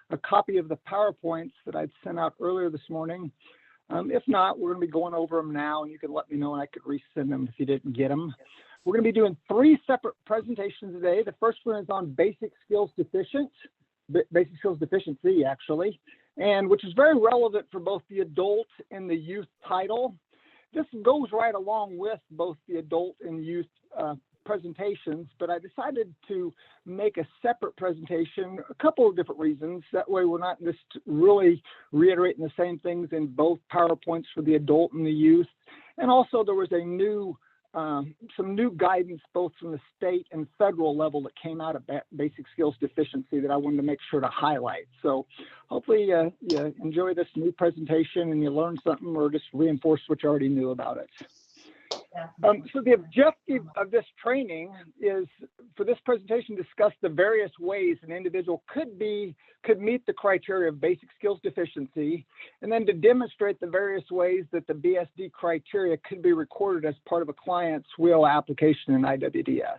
a copy of the PowerPoints that I'd sent out earlier this morning. If not, we're going to be going over them now, and you can let me know and I could resend them if you didn't get them. We're going to be doing 3 separate presentations today. The first one is on basic skills deficiency, actually, and which is very relevant for both the adult and the youth title. This goes right along with both the adult and youth presentations, but I decided to make a separate presentation, a couple of different reasons. That way we're not just really reiterating the same things in both PowerPoints for the adult and the youth. And also there was a new some new guidance both from the state and federal level that came out of basic skills deficiency that I wanted to make sure to highlight. So hopefully you enjoy this new presentation and you learn something or just reinforce what you already knew about it. So the objective of this training is for this presentation to discuss the various ways an individual could meet the criteria of basic skills deficiency, and then to demonstrate the various ways that the BSD criteria could be recorded as part of a client's WIOA application in IWDS.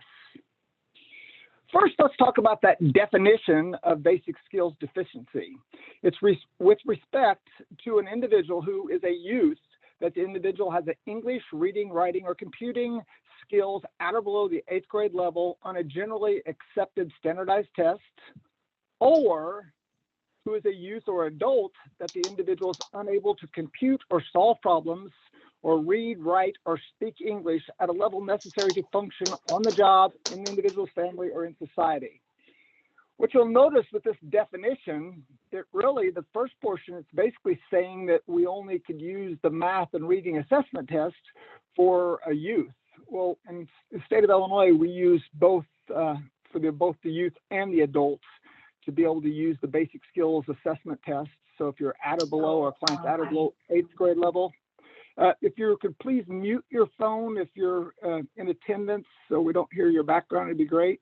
First, let's talk about that definition of basic skills deficiency. It's with respect to an individual who is a youth, that the individual has an English, reading, writing, or computing skills at or below the 8th grade level on a generally accepted standardized test, or who is a youth or adult that the individual is unable to compute or solve problems or read, write, or speak English at a level necessary to function on the job, in the individual's family, or in society. What you'll notice with this definition, that really the first portion is basically saying that we only could use the math and reading assessment test for a youth. Well, in the state of Illinois, we use both for both the youth and the adults to be able to use the basic skills assessment test. So if you're at or below, or client's at or below 8th grade level, if you could please mute your phone if you're in attendance so we don't hear your background, it'd be great.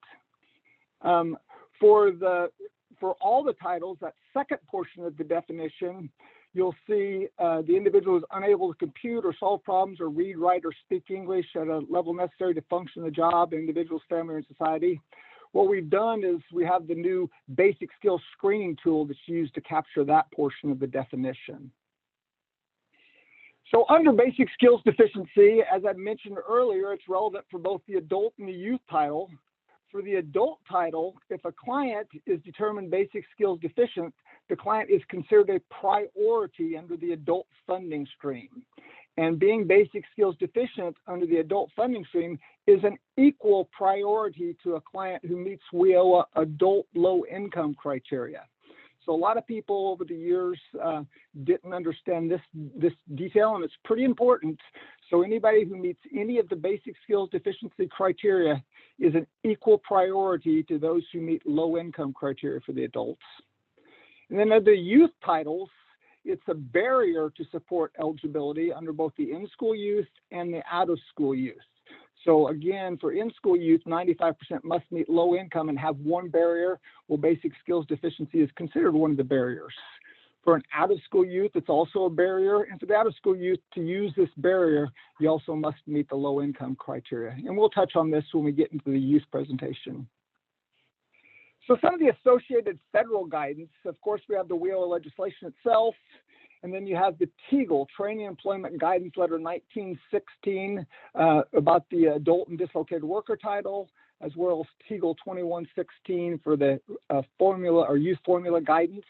For all the titles, that second portion of the definition, you'll see the individual is unable to compute or solve problems or read, write, or speak English at a level necessary to function the job, individual's family, and society. What we've done is we have the new basic skills screening tool that's used to capture that portion of the definition. So under basic skills deficiency, as I mentioned earlier, it's relevant for both the adult and the youth title. For the adult title, if a client is determined basic skills deficient, the client is considered a priority under the adult funding stream. And being basic skills deficient under the adult funding stream is an equal priority to a client who meets WIOA adult low income criteria. So a lot of people over the years didn't understand this detail, and it's pretty important. So anybody who meets any of the basic skills deficiency criteria is an equal priority to those who meet low income criteria for the adults. And then under youth titles, it's a barrier to support eligibility under both the in-school youth and the out-of-school youth. So again, for in-school youth, 95% must meet low income and have one barrier. Well, basic skills deficiency is considered one of the barriers. For an out-of-school youth, it's also a barrier. And for the out-of-school youth to use this barrier, you also must meet the low income criteria. And we'll touch on this when we get into the youth presentation. So some of the associated federal guidance, of course, we have the WIOA legislation itself. And then you have the TEGL, Training Employment Guidance Letter 1916, about the adult and dislocated worker title, as well as TEGL 2116 for the formula or youth formula guidance.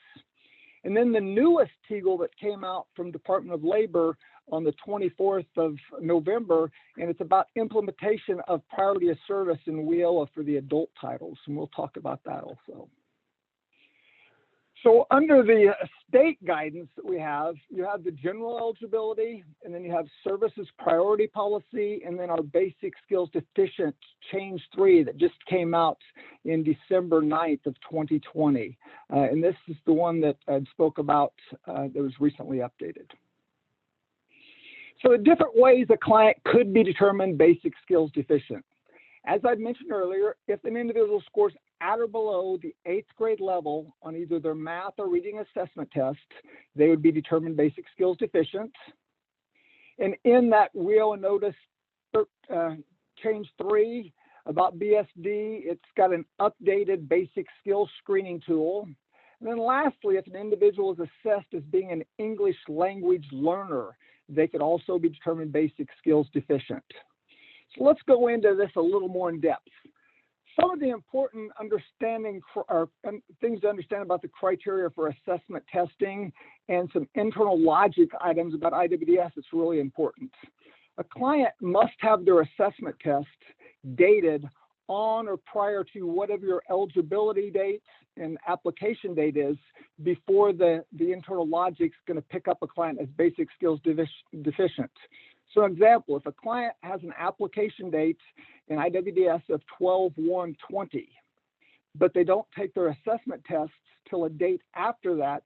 And then the newest TEGL that came out from Department of Labor on the 24th of November, and it's about implementation of priority of service in WIOA for the adult titles, and we'll talk about that also. So under the state guidance that we have, you have the general eligibility, and then you have services priority policy, and then our basic skills deficient change 3 that just came out in December 9th of 2020. And this is the one that I spoke about that was recently updated. So the different ways a client could be determined basic skills deficient. As I mentioned earlier, if an individual scores at or below the 8th grade level on either their math or reading assessment test, they would be determined basic skills deficient. And in that WIOA notice change 3 about BSD, it's got an updated basic skills screening tool. And then lastly, if an individual is assessed as being an English language learner, they could also be determined basic skills deficient. So let's go into this a little more in depth. Some of the important things to understand about the criteria for assessment testing and some internal logic items about IWDS is really important. A client must have their assessment test dated on or prior to whatever your eligibility date and application date is before the internal logic is going to pick up a client as basic skills deficient. So an example, if a client has an application date in IWDS of 12/1/20, but they don't take their assessment tests till a date after that,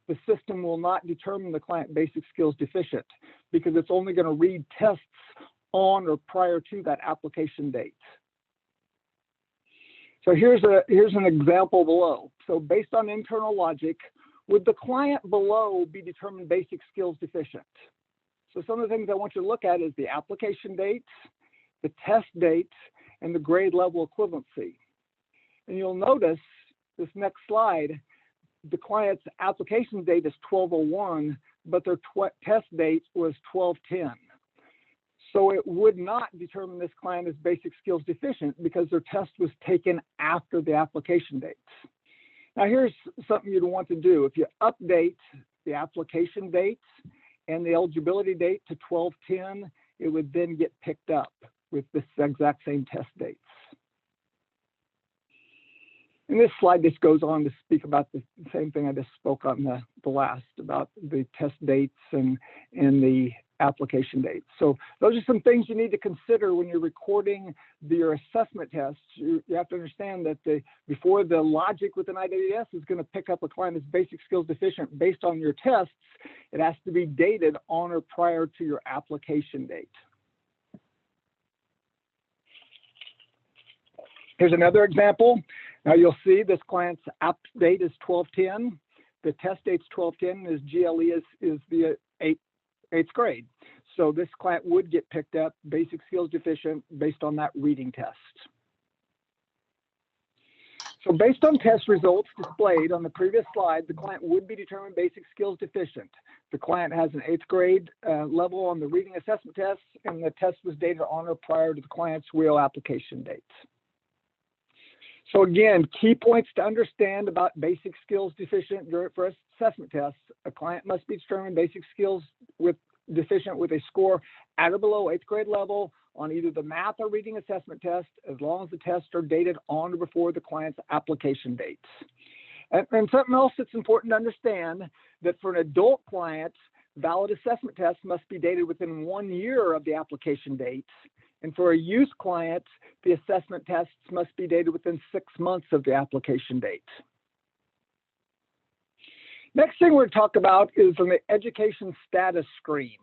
the system will not determine the client basic skills deficient because it's only going to read tests on or prior to that application date. So here's an example below. So based on internal logic, would the client below be determined basic skills deficient? So some of the things I want you to look at is the application dates, the test dates, and the grade level equivalency. And you'll notice this next slide, the client's application date is 12/01, but their test date was 12/10. So it would not determine this client as basic skills deficient because their test was taken after the application dates. Now here's something you'd want to do. If you update the application dates and the eligibility date to 12/10, it would then get picked up with this exact same test dates. And this slide just goes on to speak about the same thing I just spoke on the last, about the test dates and the application dates. So those are some things you need to consider when you're recording your assessment tests. You have to understand that before the logic within IWDS is going to pick up a client as basic skills deficient based on your tests, it has to be dated on or prior to your application date. Here's another example. Now you'll see this client's app date is 12/10. The test date's 12/10. His GLE is the eighth grade. So this client would get picked up basic skills deficient based on that reading test. So based on test results displayed on the previous slide, the client would be determined basic skills deficient. The client has an 8th grade level on the reading assessment test, and the test was dated on or prior to the client's WIOA application date. So again, key points to understand about basic skills deficient for assessment tests. A client must be determined basic skills deficient with a score at or below 8th grade level on either the math or reading assessment test, as long as the tests are dated on or before the client's application dates. And something else that's important to understand, that for an adult client, valid assessment tests must be dated within 1 year of the application date. And for a youth client, the assessment tests must be dated within 6 months of the application date. Next thing we're going to talk about is on the education status screen.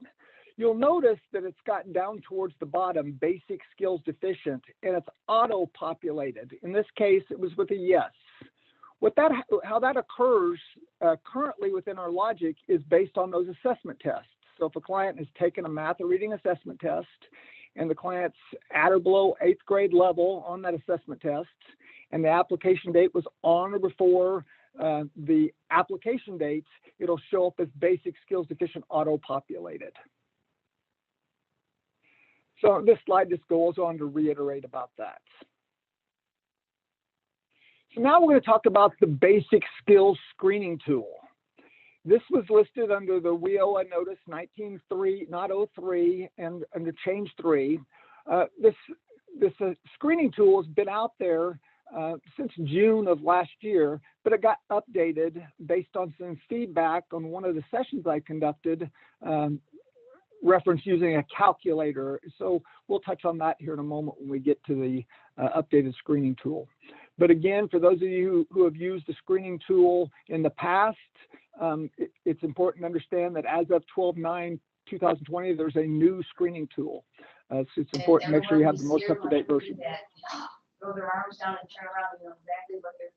You'll notice that it's gotten down towards the bottom, basic skills deficient, and it's auto-populated. In this case, it was with a yes. How that occurs currently within our logic is based on those assessment tests. So if a client has taken a math or reading assessment test, and the client's at or below 8th grade level on that assessment test, and the application date was on or before the application date, it'll show up as basic skills deficient auto-populated. So this slide just goes on to reiterate about that. So now we're going to talk about the basic skills screening tool. This was listed under the WIOA Notice 19.3.03 and under Change 3. This screening tool has been out there since June of last year, but it got updated based on some feedback on one of the sessions I conducted, reference using a calculator. So we'll touch on that here in a moment when we get to the updated screening tool. But again, for those of you who have used the screening tool in the past, it's important to understand that as of 12/9/2020, there's a new screening tool. So it's important to make sure you have the most up-to-date version. Throw their arms down and turn around and know exactly what they're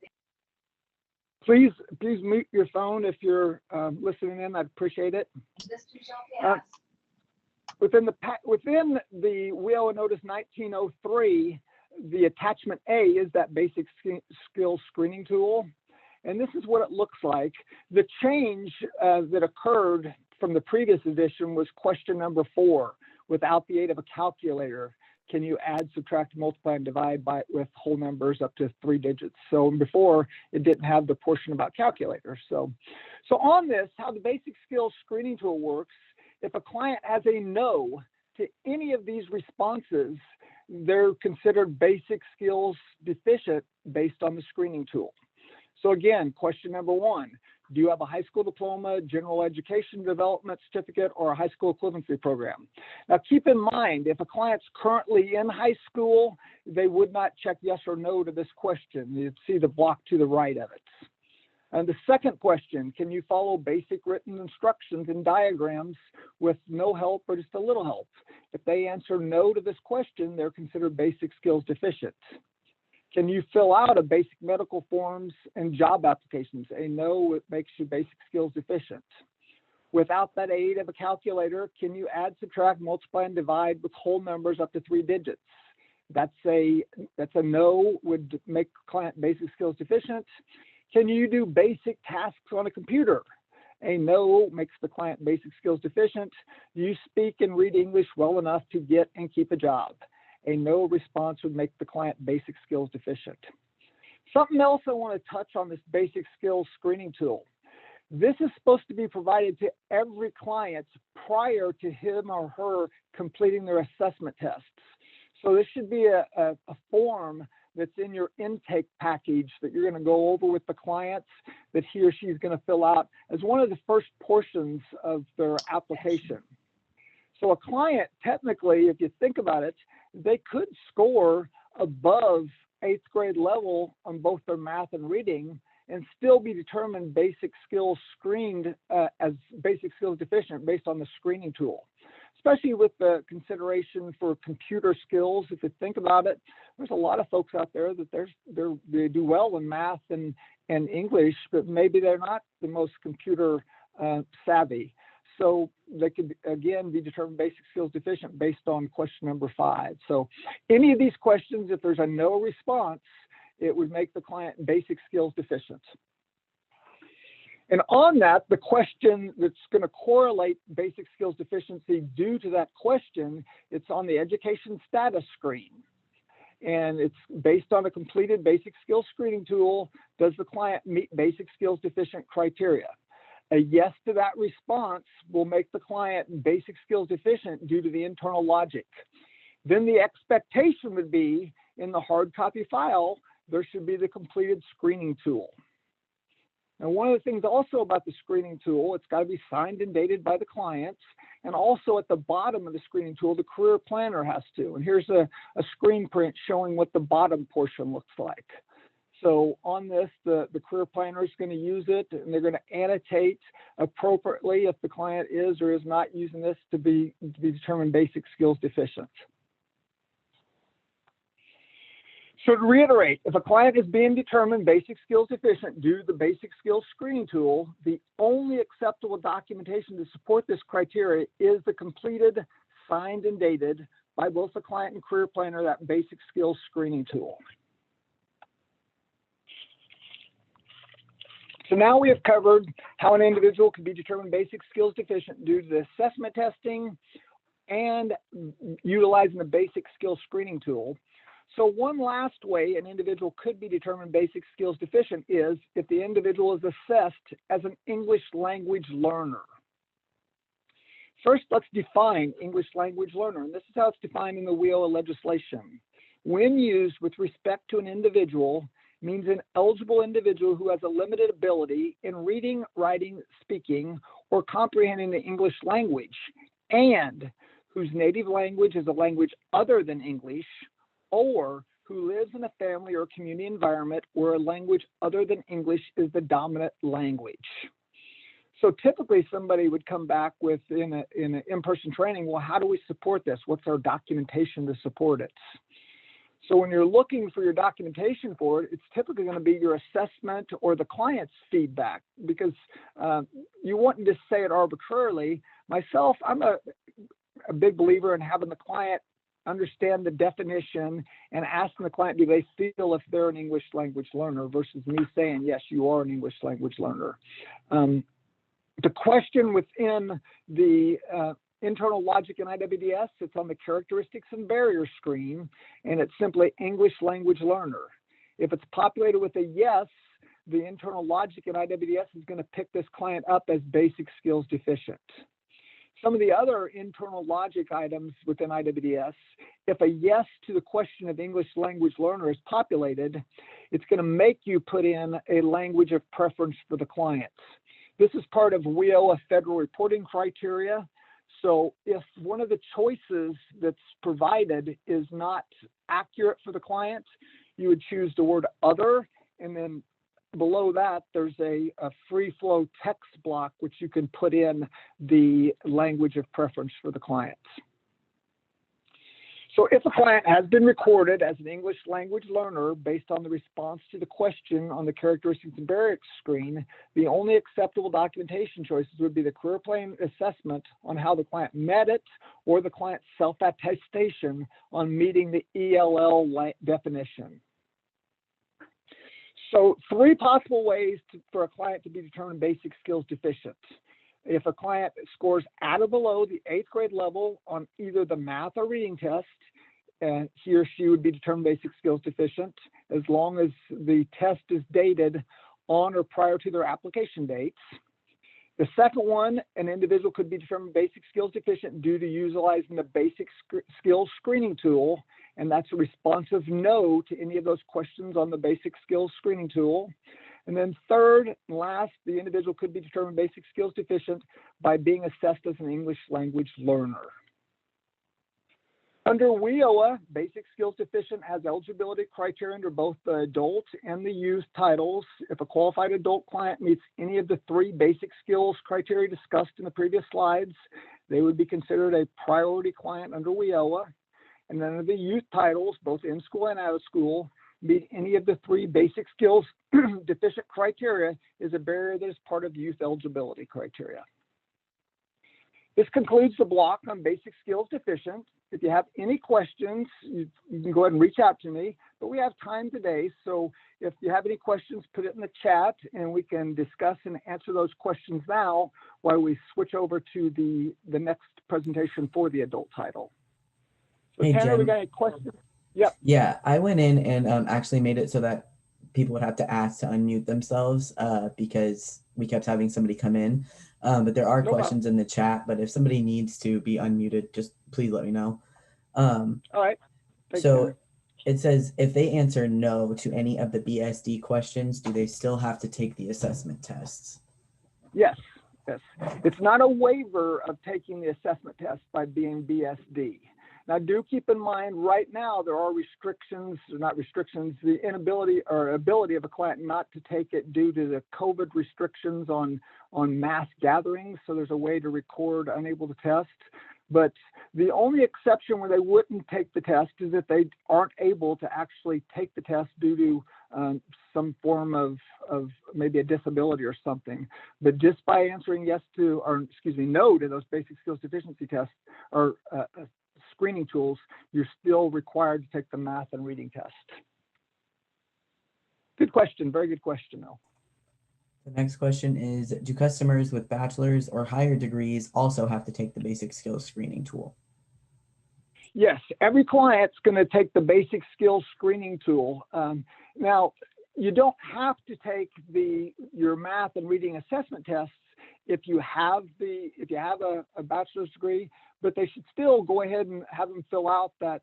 Please thinking. mute your phone if you're listening in. I'd appreciate it. This too shall pass. Within the WIOA Notice 1903, the attachment A is that basic skills screening tool. And this is what it looks like. The change that occurred from the previous edition was question number 4. Without the aid of a calculator, can you add, subtract, multiply, and divide with whole numbers up to 3 digits? So before, it didn't have the portion about calculators. So on this, how the basic skills screening tool works, if a client has a no to any of these responses, they're considered basic skills deficient based on the screening tool. So again, question number 1, do you have a high school diploma, general education development certificate, or a high school equivalency program? Now keep in mind, if a client's currently in high school, they would not check yes or no to this question. You'd see the block to the right of it. And the second question, can you follow basic written instructions and diagrams with no help or just a little help? If they answer no to this question, they're considered basic skills deficient. Can you fill out a basic medical forms and job applications? A no, it makes you basic skills deficient. Without that aid of a calculator, can you add, subtract, multiply, and divide with whole numbers up to 3 digits? That's a no, would make client basic skills deficient. Can you do basic tasks on a computer? A no makes the client basic skills deficient. Do you speak and read English well enough to get and keep a job? A no response would make the client basic skills deficient. Something else I want to touch on this basic skills screening tool. This is supposed to be provided to every client prior to him or her completing their assessment tests. So this should be a form that's in your intake package that you're going to go over with the clients that he or she is going to fill out as one of the first portions of their application. So a client, technically, if you think about it, they could score above 8th grade level on both their math and reading and still be determined basic skills screened as basic skills deficient based on the screening tool. Especially with the consideration for computer skills. If you think about it, there's a lot of folks out there that they do well in math and English, but maybe they're not the most computer savvy. So they could, again, be determined basic skills deficient based on question number 5. So any of these questions, if there's a no response, it would make the client basic skills deficient. And on that, the question that's going to correlate basic skills deficiency due to that question, it's on the education status screen. And it's based on a completed basic skills screening tool. Does the client meet basic skills deficient criteria? A yes to that response will make the client basic skills deficient due to the internal logic. Then the expectation would be in the hard copy file, there should be the completed screening tool. Now, one of the things also about the screening tool, it's got to be signed and dated by the clients. And also at the bottom of the screening tool, the career planner has to. And here's a screen print showing what the bottom portion looks like. So on this, the career planner is going to use it, and they're going to annotate appropriately if the client is or is not using this to be determined basic skills deficient. So to reiterate, if a client is being determined basic skills deficient due to the basic skills screening tool, the only acceptable documentation to support this criteria is the completed, signed, and dated by both the client and career planner, that basic skills screening tool. So now we have covered how an individual can be determined basic skills deficient due to the assessment testing and utilizing the basic skills screening tool. So one last way an individual could be determined basic skills deficient is if the individual is assessed as an English language learner. First, let's define English language learner, and this is how it's defined in the WIOA legislation. When used with respect to an individual, means an eligible individual who has a limited ability in reading, writing, speaking, or comprehending the English language, and whose native language is a language other than English, or who lives in a family or community environment where a language other than English is the dominant language. So typically somebody would come back with in an in-person training, well, how do we support this? What's our documentation to support it? So when you're looking for your documentation for it, it's typically going to be your assessment or the client's feedback, because you wouldn't just say it arbitrarily. Myself, I'm a big believer in having the client understand the definition and asking the client, do they feel if they're an English language learner versus me saying, yes, you are an English language learner. The question within the internal logic in IWDS, it's on the characteristics and barriers screen, and it's simply English language learner. If it's populated with a yes, the internal logic in IWDS is going to pick this client up as basic skills deficient. Some of the other internal logic items within IWDS, if a yes to the question of English language learner is populated, it's going to make you put in a language of preference for the client. This is part of WIOA federal reporting criteria. So if one of the choices that's provided is not accurate for the client, you would choose the word other, and then below that, there's a free flow text block, which you can put in the language of preference for the client. So if a client has been recorded as an English language learner based on the response to the question on the characteristics and barriers screen, the only acceptable documentation choices would be the career plan assessment on how the client met it, or the client's self-attestation on meeting the ELL definition. So 3 possible ways for a client to be determined basic skills deficient. If a client scores at or below the 8th grade level on either the math or reading test, he or she would be determined basic skills deficient as long as the test is dated on or prior to their application dates. The second one, an individual could be determined basic skills deficient due to utilizing the basic skills screening tool, and that's a responsive no to any of those questions on the basic skills screening tool. And then third and last, the individual could be determined basic skills deficient by being assessed as an English language learner. Under WIOA, basic skills deficient has eligibility criteria under both the adult and the youth titles. If a qualified adult client meets any of the 3 basic skills criteria discussed in the previous slides, they would be considered a priority client under WIOA. And then under the youth titles, both in school and out of school, meet any of the 3 basic skills deficient criteria is a barrier that is part of youth eligibility criteria. This concludes the block on basic skills deficient. If you have any questions, you can go ahead and reach out to me, but we have time today. So if you have any questions, put it in the chat and we can discuss and answer those questions now while we switch over to the next presentation for the adult title. So Hey, Tanner, Jim. we got any questions? Yep. Yeah, I went in and actually made it so that people would have to ask to unmute themselves because we kept having somebody come in. But there are questions in the chat, but if somebody needs to be unmuted, just please let me know. All right. Thanks, So Tanner. it says, if they answer no to any of the BSD questions, do they still have to take the assessment tests? Yes, yes. It's not a waiver of taking the assessment test by being BSD. Now, do keep in mind, right now, there are restrictions, or not restrictions, the inability or ability of a client not to take it due to the COVID restrictions on mass gatherings. So there's a way to record unable to test. But the only exception where they wouldn't take the test is if they aren't able to actually take the test due to some form of maybe a disability or something. But just by answering yes to, or excuse me, no to those basic skills deficiency tests or screening tools, you're still required to take the math and reading test. Good question, very good question though. The next question is, do customers with bachelor's or higher degrees also have to take the basic skills screening tool? Yes, every client's going to take the basic skills screening tool. Now, you don't have to take your math and reading assessment tests if you have a bachelor's degree, but they should still go ahead and have them fill out that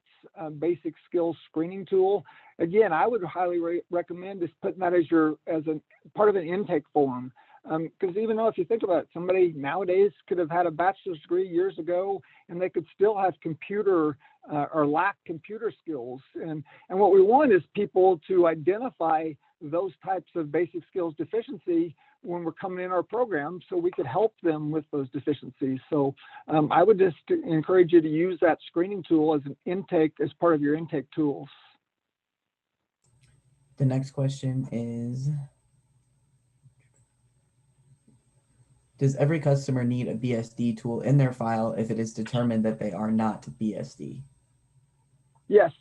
basic skills screening tool. Again, I would highly recommend just putting that as a part of an intake form. Because even though if you think about it, somebody nowadays could have had a bachelor's degree years ago and they could still have computer or lack computer skills. And what we want is people to identify those types of basic skills deficiency when we're coming in our program so we could help them with those deficiencies. So I would just encourage you to use that screening tool as an intake, as part of your intake tools. The next question is, does every customer need a BSD tool in their file if it is determined that they are not BSD? Yes,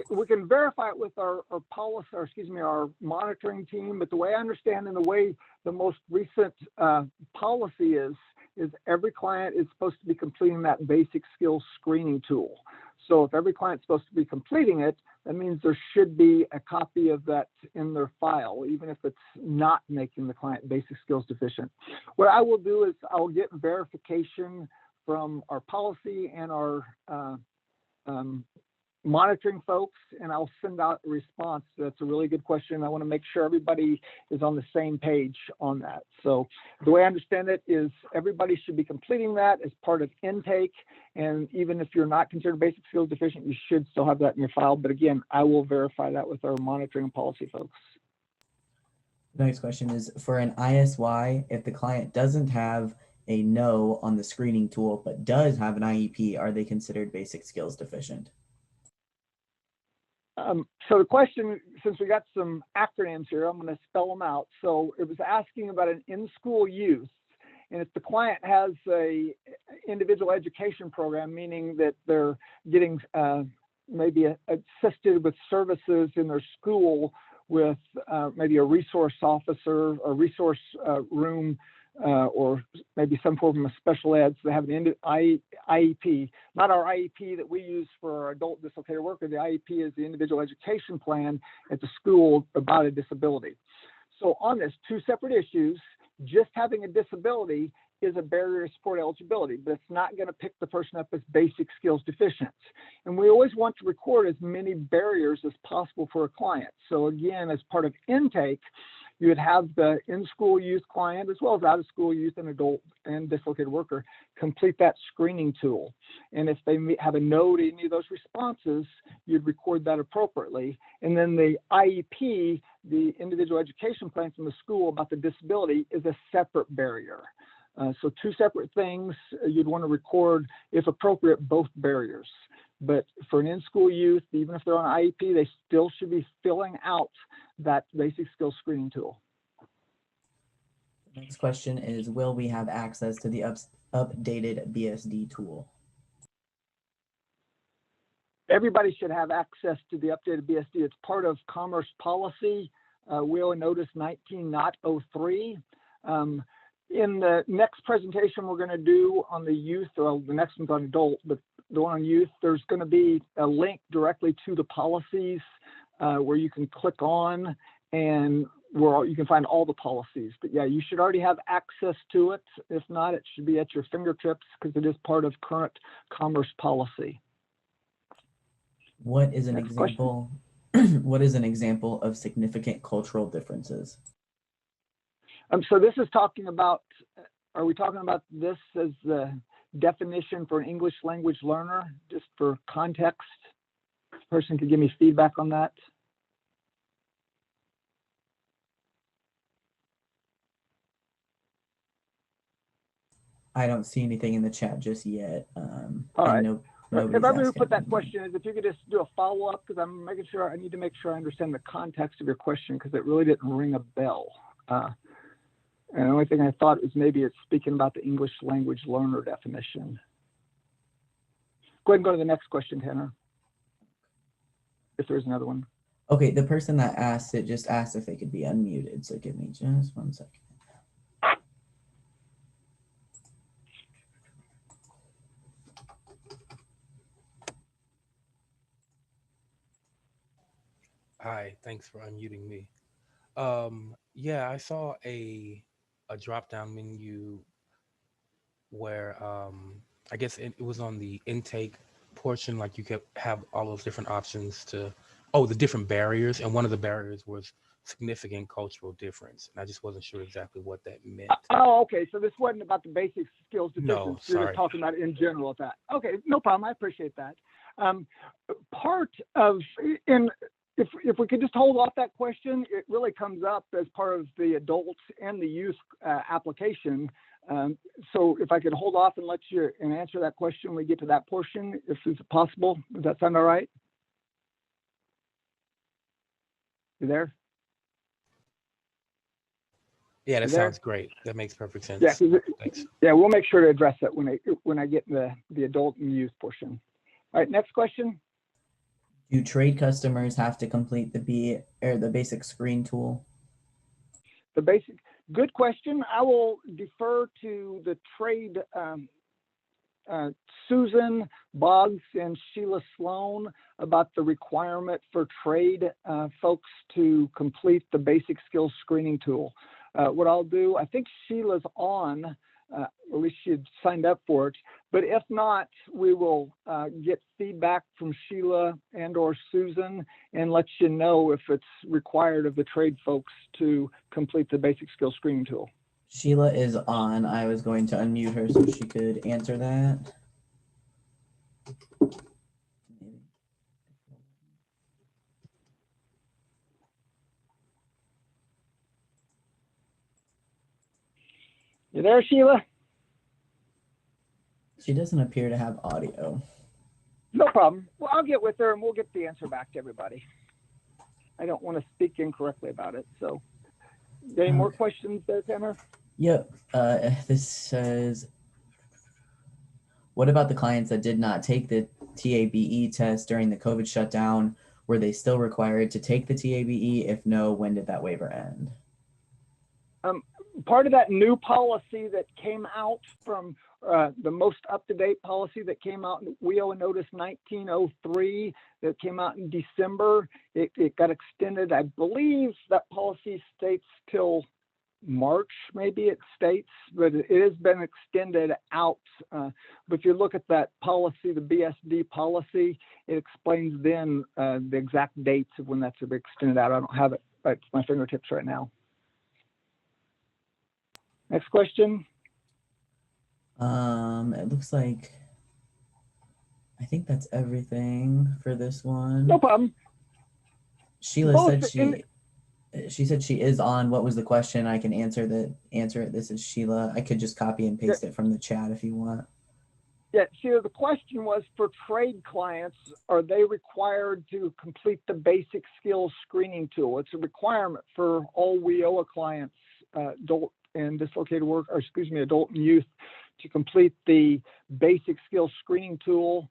we can verify it with our policy, or excuse me, our monitoring team. But the way I understand and the way the most recent policy is every client is supposed to be completing that basic skills screening tool. So if every client's supposed to be completing it, that means there should be a copy of that in their file, even if it's not making the client basic skills deficient. What I will do is I'll get verification from our policy and our monitoring folks, and I'll send out a response. That's a really good question. I want to make sure everybody is on the same page on that. So the way I understand it is everybody should be completing that as part of intake. And even if you're not considered basic skills deficient, you should still have that in your file. But again, I will verify that with our monitoring and policy folks. The next question is, for an ISY, if the client doesn't have a no on the screening tool, but does have an IEP, are they considered basic skills deficient? So the question, since we got some acronyms here, I'm going to spell them out. So it was asking about an in-school use. And if the client has a individual education program, meaning that they're getting maybe assisted with services in their school with maybe a resource officer, a resource room, or maybe some form of special ed, so they have an IEP, not our IEP that we use for our adult dislocated worker. The IEP is the individual education plan at the school about a disability. So on this, two separate issues, just having a disability is a barrier to support eligibility, but it's not going to pick the person up as basic skills deficient. And we always want to record as many barriers as possible for a client. So again, as part of intake, you would have the in-school youth client as well as out-of-school youth and adult and dislocated worker complete that screening tool. And if they have a no to any of those responses, you'd record that appropriately. And then the IEP, the individual education plan from the school about the disability, is a separate barrier. So two separate things. You'd want to record, if appropriate, both barriers. But for an in-school youth, even if they're on IEP, they still should be filling out that basic skills screening tool. Next question is, will we have access to the updated BSD tool? Everybody should have access to the updated BSD. It's part of Commerce Policy, WIOA Notice 19.03. In the next presentation we're going to do on the youth, or the next one's on adult, but the one on youth, there's going to be a link directly to the policies where you can click on and where you can find all the policies. But yeah, you should already have access to it. If not, it should be at your fingertips because it is part of current Commerce Policy. What is an example? What is an example of significant cultural differences? So this is talking about, are we talking about this as the definition for an English language learner, just for context? This person could give me feedback on that. I don't see anything in the chat just yet. All right. If I were put that question, is if you could just do a follow-up, because I'm making sure, I need to make sure I understand the context of your question, because it really didn't ring a bell. And the only thing I thought was maybe it's speaking about the English language learner definition. Go ahead and go to the next question, Tanner, if there's another one. Okay, the person that asked it just asked if they could be unmuted. So give me just 1 second. Hi, thanks for unmuting me. Yeah, I saw a drop-down menu where I guess it was on the intake portion, like you could have all those different options to, the different barriers, and one of the barriers was significant cultural difference, and I just wasn't sure exactly what that meant. Oh, okay, so this wasn't about the basic skills deficiency. No, You're sorry. just talking about it in general at that. Okay, no problem, I appreciate that. Part of, if we could just hold off that question, it really comes up as part of the adults and the youth application. So if I could hold off and let you answer that question when we get to that portion, if it's possible. Does that sound all right? You there? Yeah, that sounds great. That makes perfect sense. Yeah, thanks. Yeah, we'll make sure to address that when I get the adult and youth portion. All right, next question. Do trade customers have to complete the the basic screen tool? The basic, good question. I will defer to the trade Susan Boggs and Sheila Sloan about the requirement for trade folks to complete the basic skills screening tool. What I'll do, I think Sheila's on, at least she had signed up for it, but if not, we will get feedback from Sheila and or Susan and let you know if it's required of the trade folks to complete the basic skills screening tool. Sheila is on. I was going to unmute her so she could answer that. You there, Sheila? She doesn't appear to have audio. No problem. Well, I'll get with her and we'll get the answer back to everybody. I don't want to speak incorrectly about it. So, any more questions there, Tanner? Yep. This says, what about the clients that did not take the TABE test during the COVID shutdown? Were they still required to take the TABE? If no, when did that waiver end? Part of that new policy that came out from the most up-to-date policy that came out in WIOA Notice 1903 that came out in December, it got extended. I believe that policy states till March, maybe it states, but it has been extended out. But if you look at that policy, the BSD policy, it explains then the exact dates of when that's extended out. I don't have it at my fingertips right now. Next question. It looks like, I think that's everything for this one. No problem. Sheila said she said she is on. What was the question? I can answer it. This is Sheila. I could just copy and paste it from the chat if you want. Yeah, Sheila, the question was for trade clients, are they required to complete the basic skills screening tool? It's a requirement for all WIOA clients, adult and dislocated work, or excuse me, adult and youth, to complete the basic skills screening tool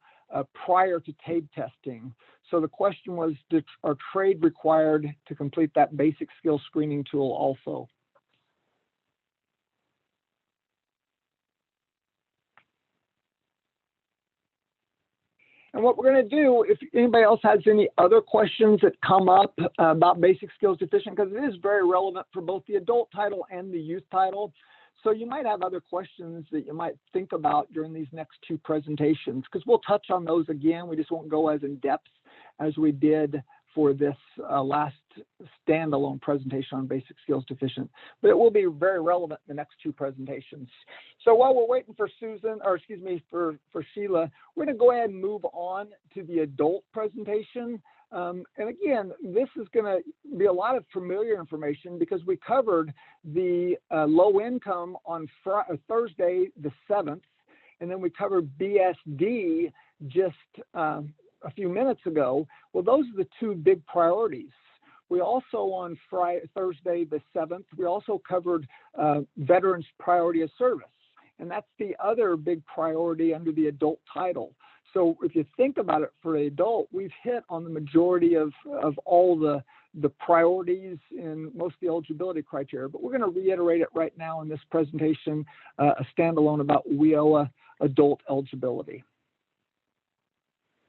prior to TABE testing. So the question was, are trade required to complete that basic skills screening tool also? And what we're going to do, if anybody else has any other questions that come up about basic skills deficient, because it is very relevant for both the adult title and the youth title. So you might have other questions that you might think about during these next two presentations, because we'll touch on those again. We just won't go as in depth as we did for this last standalone presentation on basic skills deficient, but it will be very relevant in the next two presentations. So while we're waiting for Susan, or excuse me, for Sheila, we're going to go ahead and move on to the adult presentation. And again, this is going to be a lot of familiar information because we covered the low income on Thursday the 7th, and then we covered BSD just a few minutes ago. Well, those are the two big priorities. We also on Thursday the 7th, we also covered veterans priority of service, and that's the other big priority under the adult title. So if you think about it for the adult, we've hit on the majority of all the priorities in most of the eligibility criteria, but we're going to reiterate it right now in this presentation, a standalone about WIOA adult eligibility.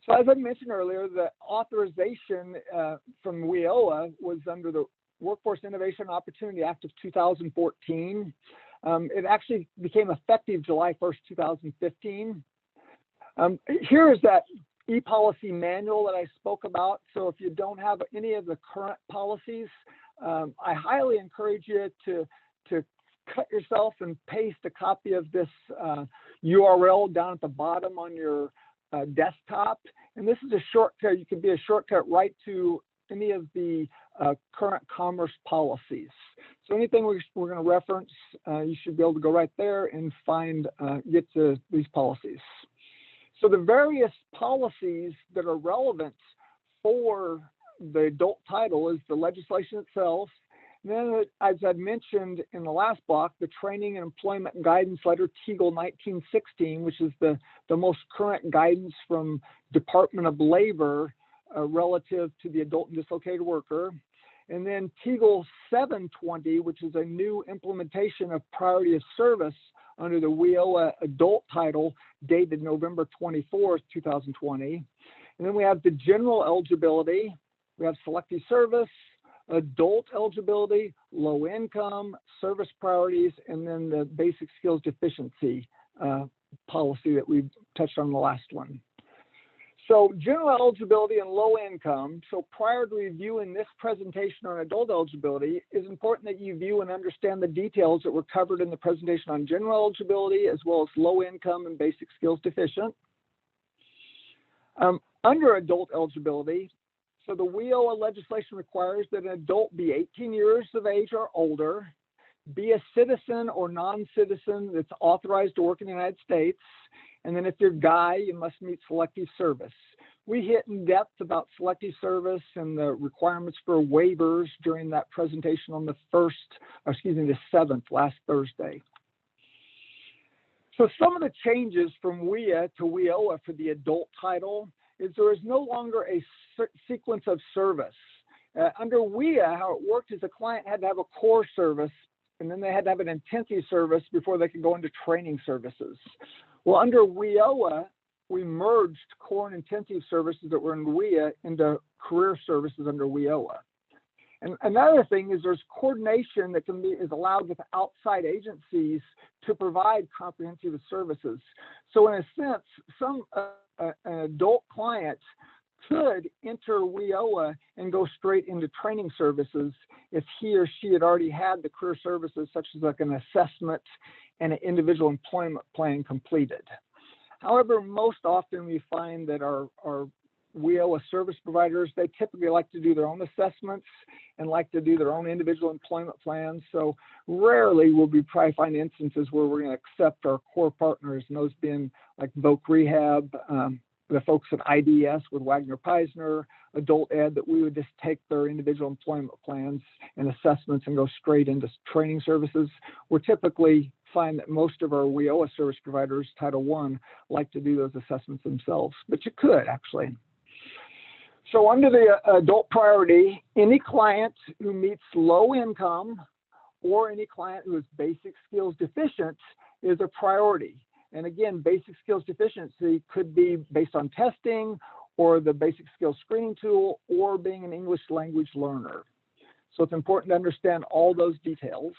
So as I mentioned earlier, the authorization from WIOA was under the Workforce Innovation and Opportunity Act of 2014. It actually became effective July 1st, 2015. Here is that e-policy manual that I spoke about. So if you don't have any of the current policies, I highly encourage you to cut yourself and paste a copy of this URL down at the bottom on your desktop. And this is a shortcut. You can be a shortcut right to any of the current commerce policies. So anything we're going to reference, you should be able to go right there and find, get to these policies. So the various policies that are relevant for the adult title is the legislation itself. And then, as I mentioned in the last block, the Training and Employment Guidance Letter, TEGL 1916, which is the most current guidance from Department of Labor relative to the adult and dislocated worker. And then TEGL 720, which is a new implementation of priority of service under the WIOA adult title dated November 24th, 2020. And then we have the general eligibility, we have selective service, adult eligibility, low income, service priorities, and then the basic skills deficiency policy that we touched on the last one. So general eligibility and low income. So prior to reviewing this presentation on adult eligibility, it's important that you view and understand the details that were covered in the presentation on general eligibility, as well as low income and basic skills deficient. Under adult eligibility, so the WIOA legislation requires that an adult be 18 years of age or older, be a citizen or non-citizen that's authorized to work in the United States, and then if you're guy, you must meet selective service. We hit in depth about selective service and the requirements for waivers during that presentation on the 7th, last Thursday. So some of the changes from WIA to WIOA for the adult title is there is no longer a sequence of service. Under WIA, how it worked is the client had to have a core service, and then they had to have an intensive service before they could go into training services. Well, under WIOA, we merged core and intensive services that were in WIA into career services under WIOA. And another thing is there's coordination that is allowed with outside agencies to provide comprehensive services. So in a sense, an adult client could enter WIOA and go straight into training services if he or she had already had the career services, such as like an assessment and an individual employment plan completed. However, most often we find that our WIOA service providers, they typically like to do their own assessments and like to do their own individual employment plans. So rarely will we probably find instances where we're going to accept our core partners, and those being like Voc Rehab, the folks at IDS with Wagner Peisner, Adult Ed, that we would just take their individual employment plans and assessments and go straight into training services. We're typically find that most of our WIOA service providers, Title I, like to do those assessments themselves, but you could actually. So under the adult priority, any client who meets low income or any client who is basic skills deficient is a priority. And again, basic skills deficiency could be based on testing or the basic skills screening tool or being an English language learner. So it's important to understand all those details.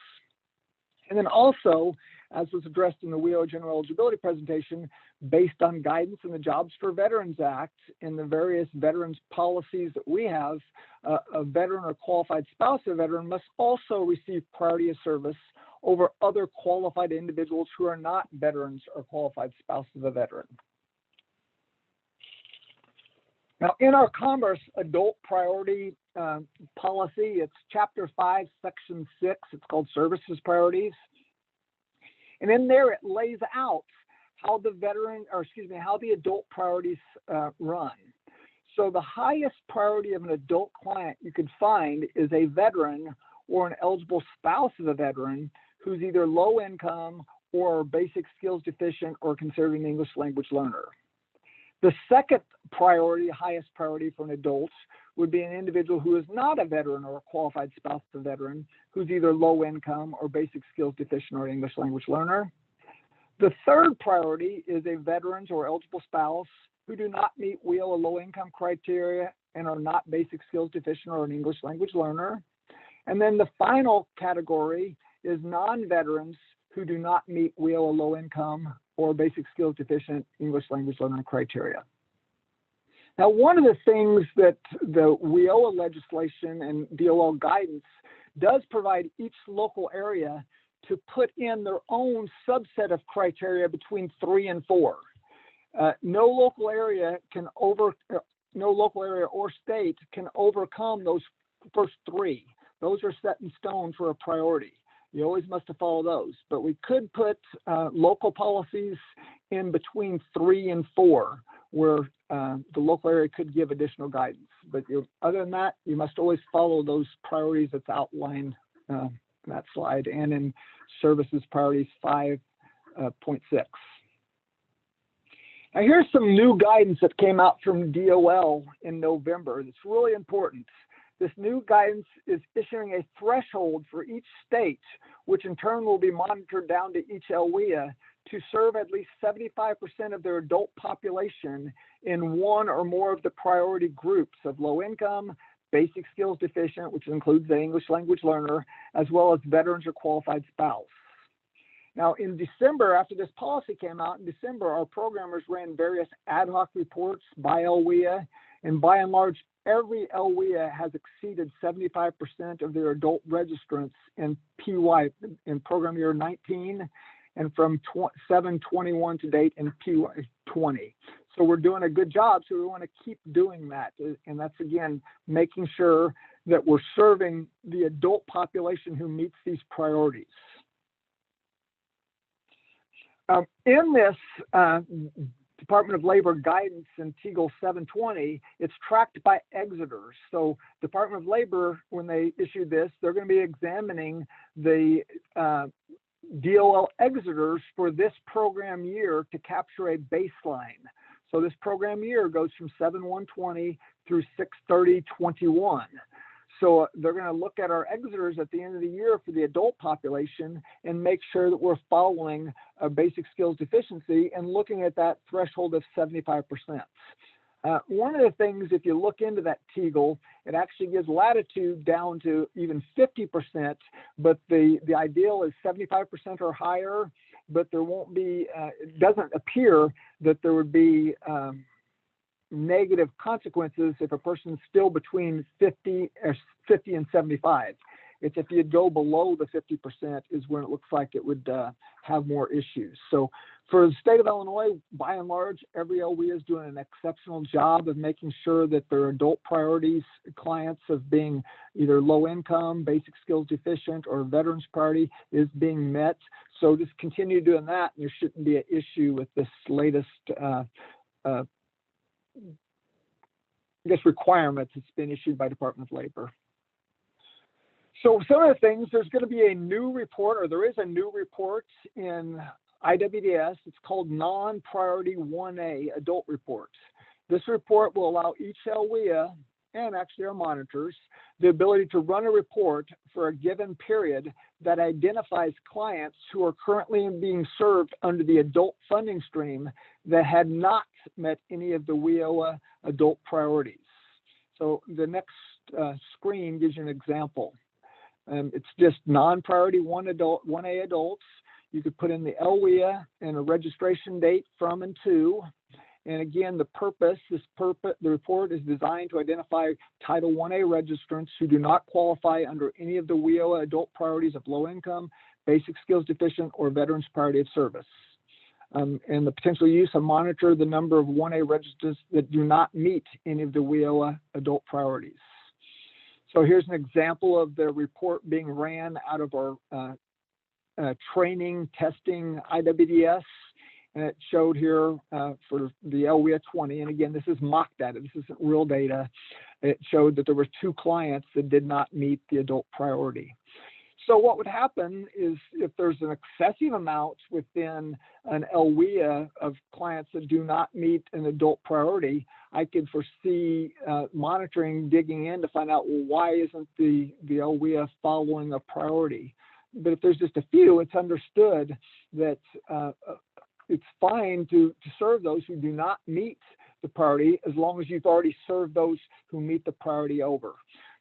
And then also, as was addressed in the WIOA General Eligibility presentation, based on guidance in the Jobs for Veterans Act and the various veterans policies that we have, a veteran or qualified spouse of a veteran must also receive priority of service over other qualified individuals who are not veterans or qualified spouses of a veteran. Now, in our Commerce adult priority policy, it's Chapter 5, Section 6. It's called Services Priorities. And in there, it lays out how the how the adult priorities run. So the highest priority of an adult client you could find is a veteran or an eligible spouse of a veteran who's either low income or basic skills deficient or considered an English language learner. The second priority, highest priority for an adult, would be an individual who is not a veteran or a qualified spouse of a veteran, who's either low income or basic skills deficient or English language learner. The third priority is a veteran's or eligible spouse who do not meet WIOA low income criteria and are not basic skills deficient or an English language learner. And then the final category is non-veterans who do not meet WIOA low income or basic skills deficient English language learner criteria. Now, one of the things that the WIOA legislation and DOL guidance does provide each local area to put in their own subset of criteria between 3 and 4. No local area or state can overcome those first 3. Those are set in stone for a priority. You always must follow those, but we could put local policies in between 3 and 4, where the local area could give additional guidance. But other than that, you must always follow those priorities that's outlined in that slide and in Services Priorities 5.6. Now here's some new guidance that came out from DOL in November. It's really important. This new guidance is issuing a threshold for each state, which in turn will be monitored down to each LWIA, to serve at least 75% of their adult population in one or more of the priority groups of low income, basic skills deficient, which includes the English language learner, as well as veterans or qualified spouse. Now, in December, after this policy came out in December, our programmers ran various ad hoc reports by LWIA, and by and large, every LWIA has exceeded 75% of their adult registrants in PY, in program year 19, and from 7/21 to date in PY 20. So we're doing a good job, so we want to keep doing that. And that's, again, making sure that we're serving the adult population who meets these priorities. In this Department of Labor guidance in TEGL 720, it's tracked by exiters. So Department of Labor, when they issue this, they're going to be examining the DOL exiters for this program year to capture a baseline. So this program year goes from 7/1/20 through 6/30/21. So they're going to look at our exiters at the end of the year for the adult population and make sure that we're following a basic skills deficiency and looking at that threshold of 75%. One of the things, if you look into that TEGL, it actually gives latitude down to even 50%, but the ideal is 75% or higher, but there won't be, it doesn't appear that there would be negative consequences if a person's still between 50 and 75. It's if you go below the 50% is when it looks like it would have more issues. So for the state of Illinois, by and large, every LWIA is doing an exceptional job of making sure that their adult priorities clients of being either low income, basic skills deficient, or veterans priority is being met. So just continue doing that, and there shouldn't be an issue with this latest requirement that's been issued by Department of Labor. So some of the things, there's going to be a new report, or there is a new report in IWDS. It's called Non-Priority 1A Adult Reports. This report will allow each LWIA, and actually our monitors, the ability to run a report for a given period that identifies clients who are currently being served under the adult funding stream that had not met any of the WIOA adult priorities. So the next screen gives you an example. It's just non-priority 1A adults. You could put in the LWIA and a registration date from and to. And again, the report is designed to identify Title 1A registrants who do not qualify under any of the WIOA adult priorities of low income, basic skills deficient, or veterans priority of service. And the potential use of monitor the number of 1A registrants that do not meet any of the WIOA adult priorities. So here's an example of the report being ran out of our training testing IWDS. And it showed here for the LWIA 20, and again, this is mock data, this isn't real data. It showed that there were 2 clients that did not meet the adult priority. So what would happen is if there's an excessive amount within an LWIA of clients that do not meet an adult priority, I could foresee monitoring, digging in to find out, well, why isn't the LWIA following a priority? But if there's just a few, it's understood that it's fine to serve those who do not meet the priority as long as you've already served those who meet the priority over.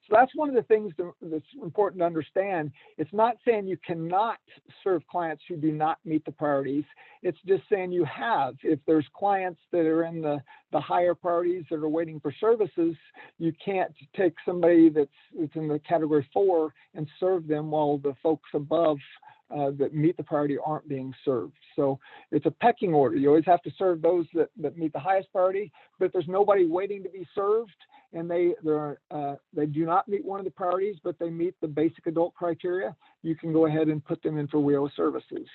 So that's one of the things that's important to understand. It's not saying you cannot serve clients who do not meet the priorities. It's just saying you have. If there's clients that are in the higher priorities that are waiting for services, you can't take somebody that's in the category 4 and serve them while the folks above that meet the priority aren't being served. So it's a pecking order. You always have to serve those that meet the highest priority, but if there's nobody waiting to be served and they do not meet one of the priorities, but they meet the basic adult criteria, you can go ahead and put them in for WIOA services.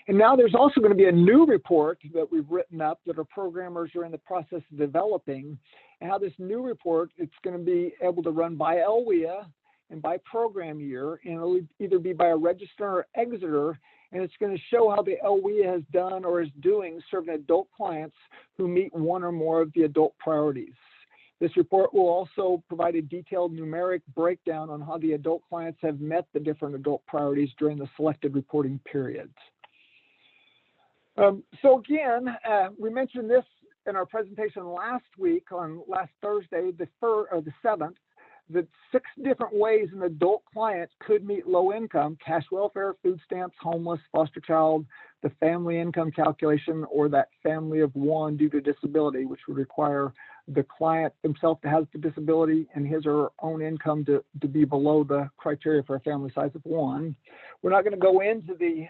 And now there's also going to be a new report that we've written up that our programmers are in the process of developing. And how this new report, it's going to be able to run by LWIA and by program year, and it'll either be by a registrar or exiter, and it's going to show how the LWIA has done or is doing serving adult clients who meet one or more of the adult priorities. This report will also provide a detailed numeric breakdown on how the adult clients have met the different adult priorities during the selected reporting periods. So again, we mentioned this in our presentation last week on last Thursday, the 7th, that 6 different ways an adult client could meet low income: cash welfare, food stamps, homeless, foster child, the family income calculation, or that family of one due to disability, which would require the client himself to have the disability and his or her own income to be below the criteria for a family size of 1. We're not going to go into the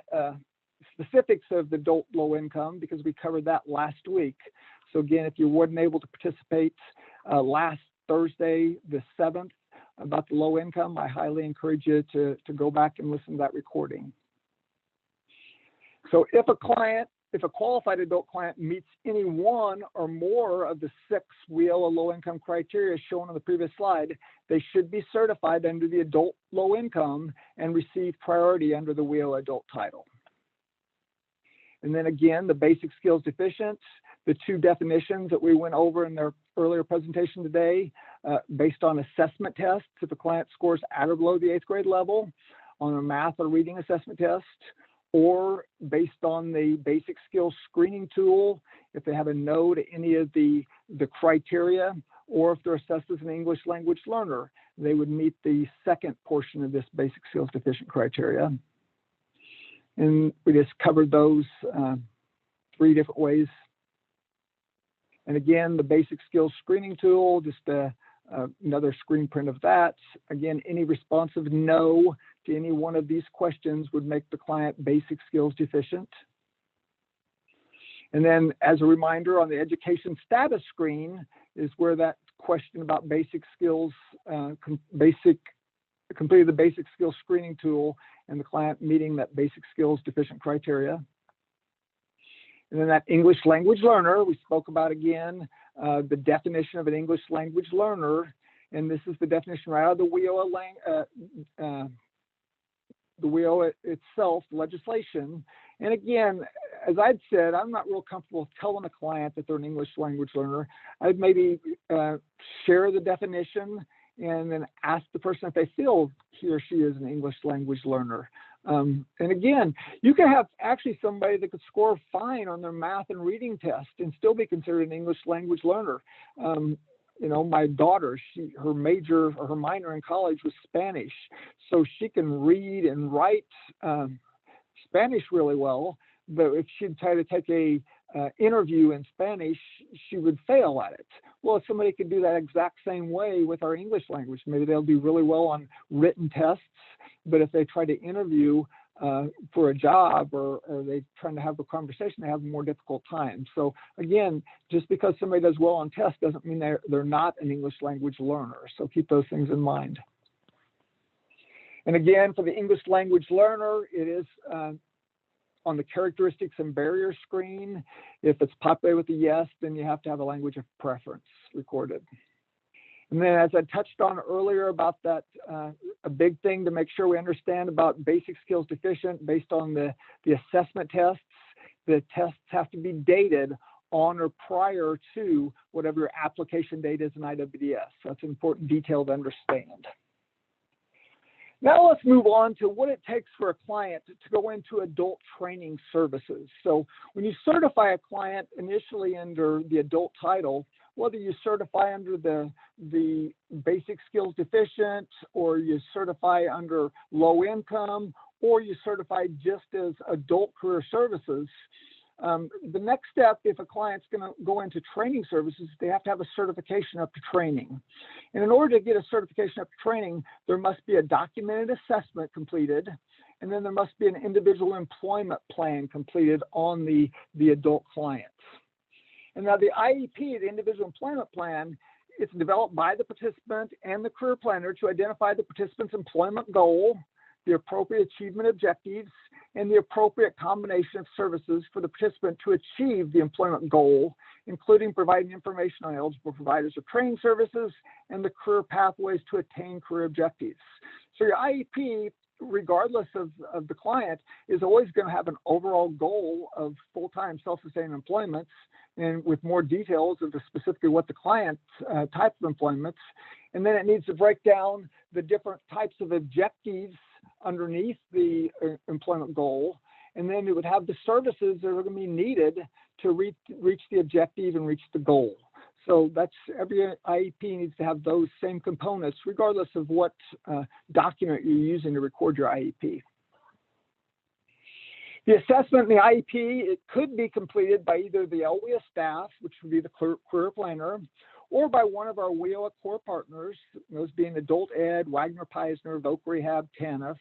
specifics of the adult low income because we covered that last week. So again, if you weren't able to participate last Thursday, the 7th, about the low income, I highly encourage you to go back and listen to that recording. So if a qualified adult client meets any one or more of the 6 WIOA low income criteria shown on the previous slide, they should be certified under the adult low income and receive priority under the WIOA adult title. And then again, the basic skills deficient, the 2 definitions that we went over in their earlier presentation today, based on assessment tests, if a client scores at or below the 8th grade level on a math or reading assessment test, or based on the basic skills screening tool, if they have a no to any of the criteria, or if they're assessed as an English language learner, they would meet the 2nd portion of this basic skills deficient criteria. And we just covered those 3 different ways. And again, the basic skills screening tool, just another screen print of that. Again, any response of no to any one of these questions would make the client basic skills deficient. And then as a reminder, on the education status screen is where that question about basic skills, completed the basic skills screening tool and the client meeting that basic skills deficient criteria. And then that English language learner, we spoke about again, the definition of an English language learner. And this is the definition right out of the WIOA itself, legislation. And again, as I'd said, I'm not real comfortable telling a client that they're an English language learner. I'd maybe share the definition and then ask the person if they feel he or she is an English language learner. And again, you can have actually somebody that could score fine on their math and reading test and still be considered an English language learner. You know, my daughter, her major or her minor in college was Spanish, so she can read and write Spanish really well. But if she'd try to take a interview in Spanish, she would fail at it. Well, if somebody could do that exact same way with our English language, maybe they'll do really well on written tests, but if they try to interview for a job or they're trying to have a conversation, they have a more difficult time. So again, just because somebody does well on tests doesn't mean they're not an English language learner. So keep those things in mind. And again, for the English language learner, it is on the characteristics and barriers screen. If it's populated with a yes, then you have to have a language of preference recorded. And then as I touched on earlier about that, a big thing to make sure we understand about basic skills deficient based on the assessment tests, the tests have to be dated on or prior to whatever your application date is in IWDS. So that's an important detail to understand. Now let's move on to what it takes for a client to go into adult training services. So when you certify a client initially under the adult title, whether you certify under the basic skills deficient, or you certify under low income, or you certify just as adult career services, the next step, if a client's going to go into training services, they have to have a certification up to training. And in order to get a certification up to training, there must be a documented assessment completed, and then there must be an individual employment plan completed on the adult clients. And now the IEP, the individual employment plan, it's developed by the participant and the career planner to identify the participant's employment goal, the appropriate achievement objectives, and the appropriate combination of services for the participant to achieve the employment goal, including providing information on eligible providers of training services and the career pathways to attain career objectives. So your IEP regardless of the client, is always going to have an overall goal of full-time self-sustaining employment, and with more details of specifically what the client type of employments. And then it needs to break down the different types of objectives underneath the employment goal. And then it would have the services that are going to be needed to reach the objective and reach the goal. So that's every IEP needs to have those same components, regardless of what document you're using to record your IEP. The assessment in the IEP, it could be completed by either the LWIA staff, which would be the career planner, or by one of our WIOA core partners, those being Adult Ed, Wagner Peisner, Voc Rehab, TANF,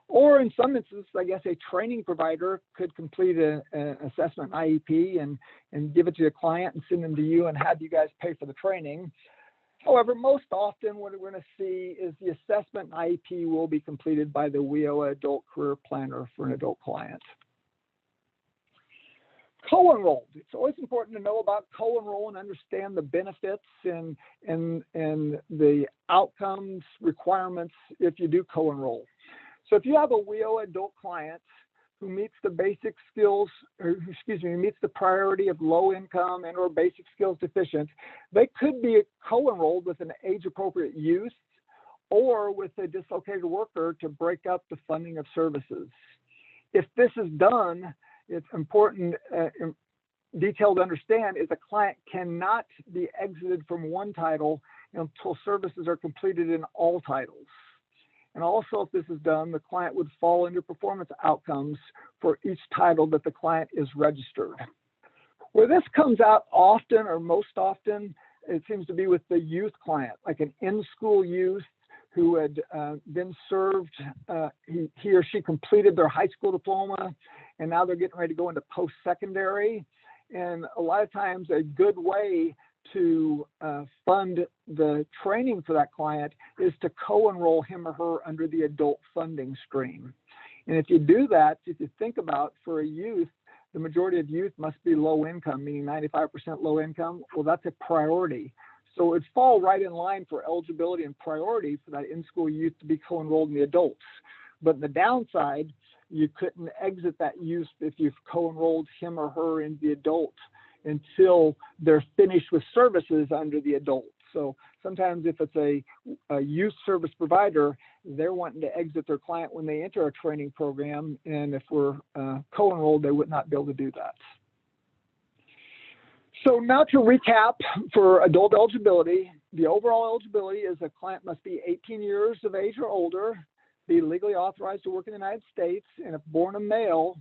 or in some instances, I guess a training provider could complete an assessment IEP and give it to the client and send them to you and have you guys pay for the training. However, most often what we're going to see is the assessment IEP will be completed by the WIOA Adult Career Planner for an adult client. Co-enrolled. It's always important to know about co-enroll and understand the benefits and the outcomes requirements if you do co-enroll. So if you have a WIOA adult client who meets the basic skills, or meets the priority of low income and or basic skills deficient, they could be co-enrolled with an age-appropriate youth or with a dislocated worker to break up the funding of services. If this is done, it's important detail to understand is a client cannot be exited from one title until services are completed in all titles. And also, if this is done, the client would fall under performance outcomes for each title that the client is registered. Where this comes out often or most often, it seems to be with the youth client, like an in-school youth who had been served, he or she completed their high school diploma, and now they're getting ready to go into post-secondary. And a lot of times a good way to fund the training for that client is to co-enroll him or her under the adult funding stream. And if you do that, if you think about for a youth, the majority of youth must be low income, meaning 95% low income. Well, that's a priority. So it'd fall right in line for eligibility and priority for that in-school youth to be co-enrolled in the adults. But the downside, you couldn't exit that youth if you've co-enrolled him or her in the adult until they're finished with services under the adult. So sometimes if it's a youth service provider, they're wanting to exit their client when they enter a training program. And if we're co-enrolled, they would not be able to do that. So now to recap for adult eligibility, the overall eligibility is a client must be 18 years of age or older, be legally authorized to work in the United States, and if born a male,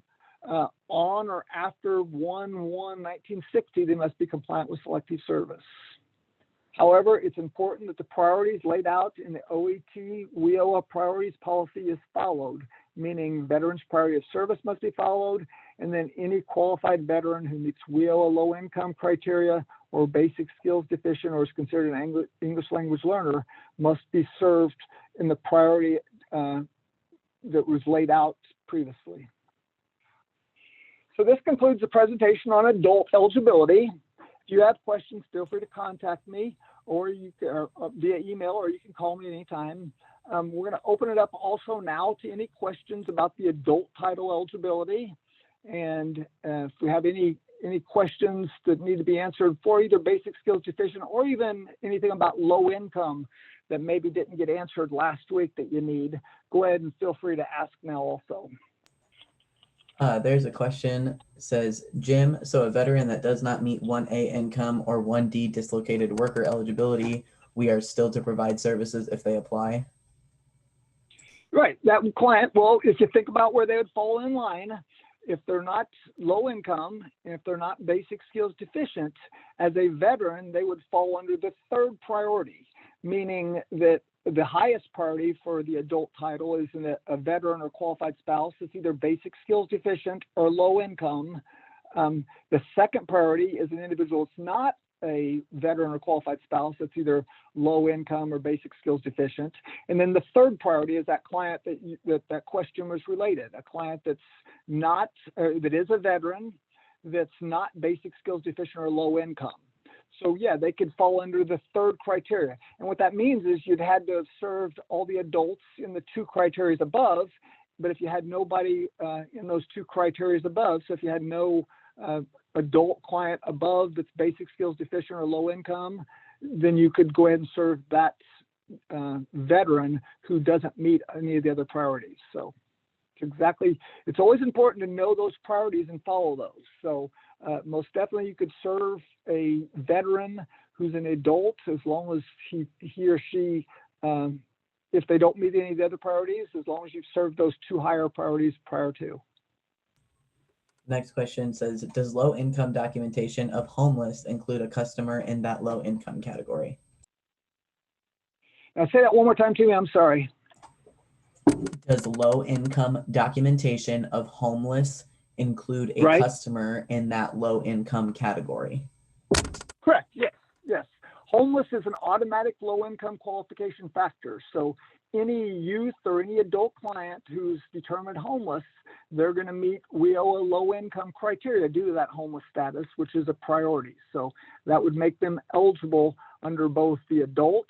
on or after 1/1/1960, they must be compliant with selective service. However, it's important that the priorities laid out in the OET WIOA priorities policy is followed, meaning veterans' priority of service must be followed, and then any qualified veteran who meets WIOA low income criteria or basic skills deficient or is considered an English language learner must be served in the priority that was laid out previously. So this concludes the presentation on adult eligibility. If you have questions, feel free to contact me or you can, via email, or you can call me anytime. We're going to open it up also now to any questions about the adult title eligibility. And if we have any questions that need to be answered for either basic skills deficient or even anything about low income that maybe didn't get answered last week that you need, go ahead and feel free to ask now also. There's a question, says, Jim, so a veteran that does not meet 1A income or 1D dislocated worker eligibility, we are still to provide services if they apply? Right, that client, well, if you think about where they would fall in line, if they're not low income, and if they're not basic skills deficient, as a veteran, they would fall under the third priority, meaning that the highest priority for the adult title is a veteran or qualified spouse that's either basic skills deficient or low income. The second priority is an individual that's not a veteran or qualified spouse that's either low income or basic skills deficient. And then the third priority is that client that question was related, a client that's not, that is a veteran, that's not basic skills deficient or low income. So yeah, they could fall under the third criteria. And what that means is you'd had to have served all the adults in the 2 criteria above. But if you had nobody in those 2 criteria above, so if you had no adult client above that's basic skills deficient or low income, then you could go ahead and serve that veteran who doesn't meet any of the other priorities. So it's always important to know those priorities and follow those. So most definitely you could serve a veteran who's an adult as long as he or she, if they don't meet any of the other priorities, as long as you've served those 2 higher priorities prior to. Next question says, does low income documentation of homeless include a customer in that low income category? Now say that one more time to me, I'm sorry. Does low income documentation of homeless include a Right. customer in that low income category? Correct, yes. Homeless is an automatic low income qualification factor. So any youth or any adult client who's determined homeless, they're going to meet WIOA low income criteria due to that homeless status, which is a priority. So that would make them eligible under both the adults,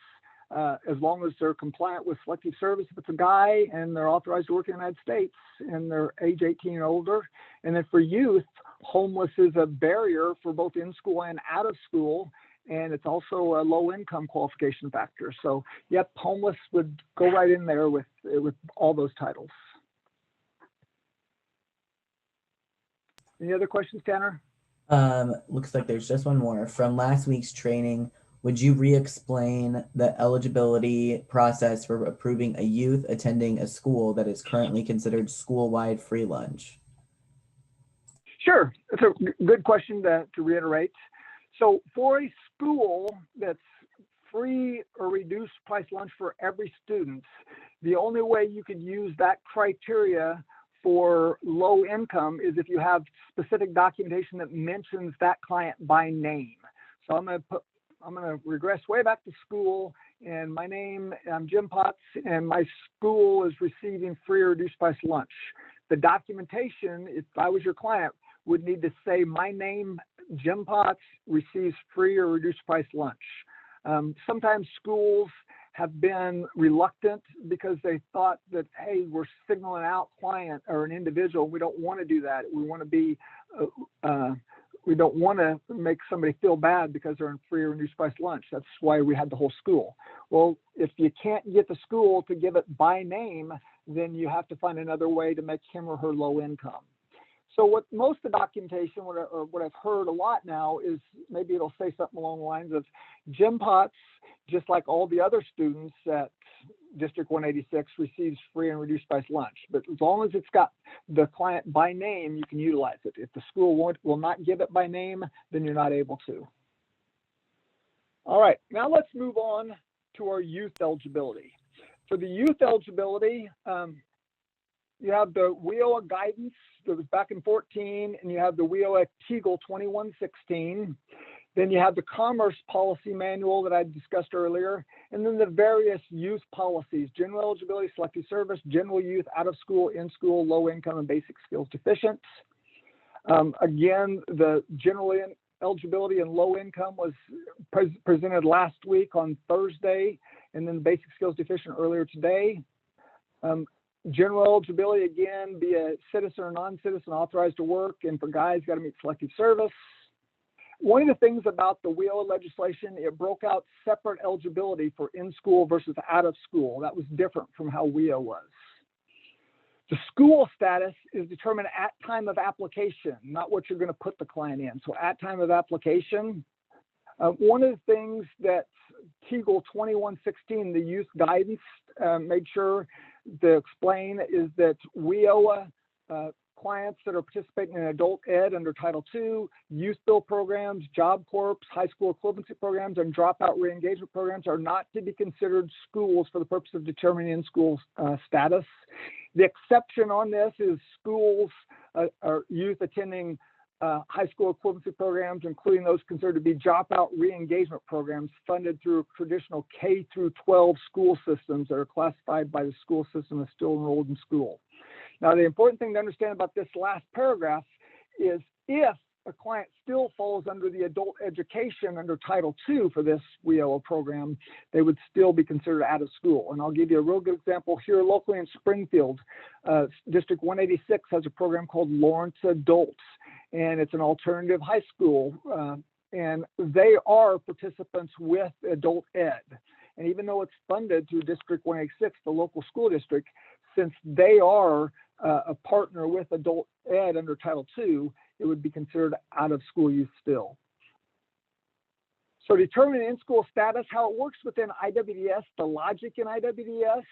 as long as they're compliant with selective service if it's a guy and they're authorized to work in the United States and they're age 18 or older. And then for youth, homeless is a barrier for both in school and out of school. And it's also a low income qualification factor. So yep, homeless would go right in there with all those titles. Any other questions, Tanner? Looks like there's just one more. From last week's training, would you re-explain the eligibility process for approving a youth attending a school that is currently considered school-wide free lunch? Sure, it's a good question to reiterate. So for a school that's free or reduced price lunch for every student, the only way you could use that criteria for low income is if you have specific documentation that mentions that client by name. So I'm going to regress way back to school, and my name, I'm Jim Potts, and my school is receiving free or reduced price lunch. The documentation, if I was your client, would need to say my name, Jim Potts, receives free or reduced price lunch. Sometimes schools have been reluctant because they thought that, hey, we're signaling out client or an individual. We don't want to do that. We want to be, we don't want to make somebody feel bad because they're in free or reduced price lunch. That's why we had the whole school. Well, if you can't get the school to give it by name, then you have to find another way to make him or her low income. So what most of the documentation, what I've heard a lot now is maybe it'll say something along the lines of Jim Potts, just like all the other students at District 186, receives free and reduced price lunch. But as long as it's got the client by name, you can utilize it. If the school will not give it by name, then you're not able to. All right, now let's move on to our youth eligibility. For the youth eligibility, you have the WIOA guidance that was back in 14, and you have the WIOA Teagle 2116. Then you have the Commerce Policy Manual that I discussed earlier, and then the various youth policies: general eligibility, selective service, general youth, out of school, in school, low income, and basic skills deficient. Again, the general eligibility and low income was presented last week on Thursday, and then basic skills deficient earlier today. General eligibility, again, be a citizen or non-citizen authorized to work, and for guys, got to meet selective service. One of the things about the WIOA legislation, it broke out separate eligibility for in-school versus out of school. That was different from how WIOA was. The school status is determined at time of application, not what you're going to put the client in. So at time of application, one of the things that Teagle 2116, the youth guidance, made sure to explain is that WIOA clients that are participating in adult ed under Title II, youth bill programs, Job Corps, high school equivalency programs, and dropout re-engagement programs are not to be considered schools for the purpose of determining in-school status. The exception on this is schools or youth attending high school equivalency programs, including those considered to be dropout re-engagement programs funded through traditional K through 12 school systems that are classified by the school system as still enrolled in school. Now, the important thing to understand about this last paragraph is if a client still falls under the adult education under Title II for this WIOA program, they would still be considered out of school. And I'll give you a real good example here locally in Springfield. District 186 has a program called Lawrence Adults, and it's an alternative high school. And they are participants with adult ed. And even though it's funded through District 186, the local school district, since they are a partner with adult ed under Title II, it would be considered out of school youth still. So determining in-school status, how it works within IWDS, the logic in IWDS,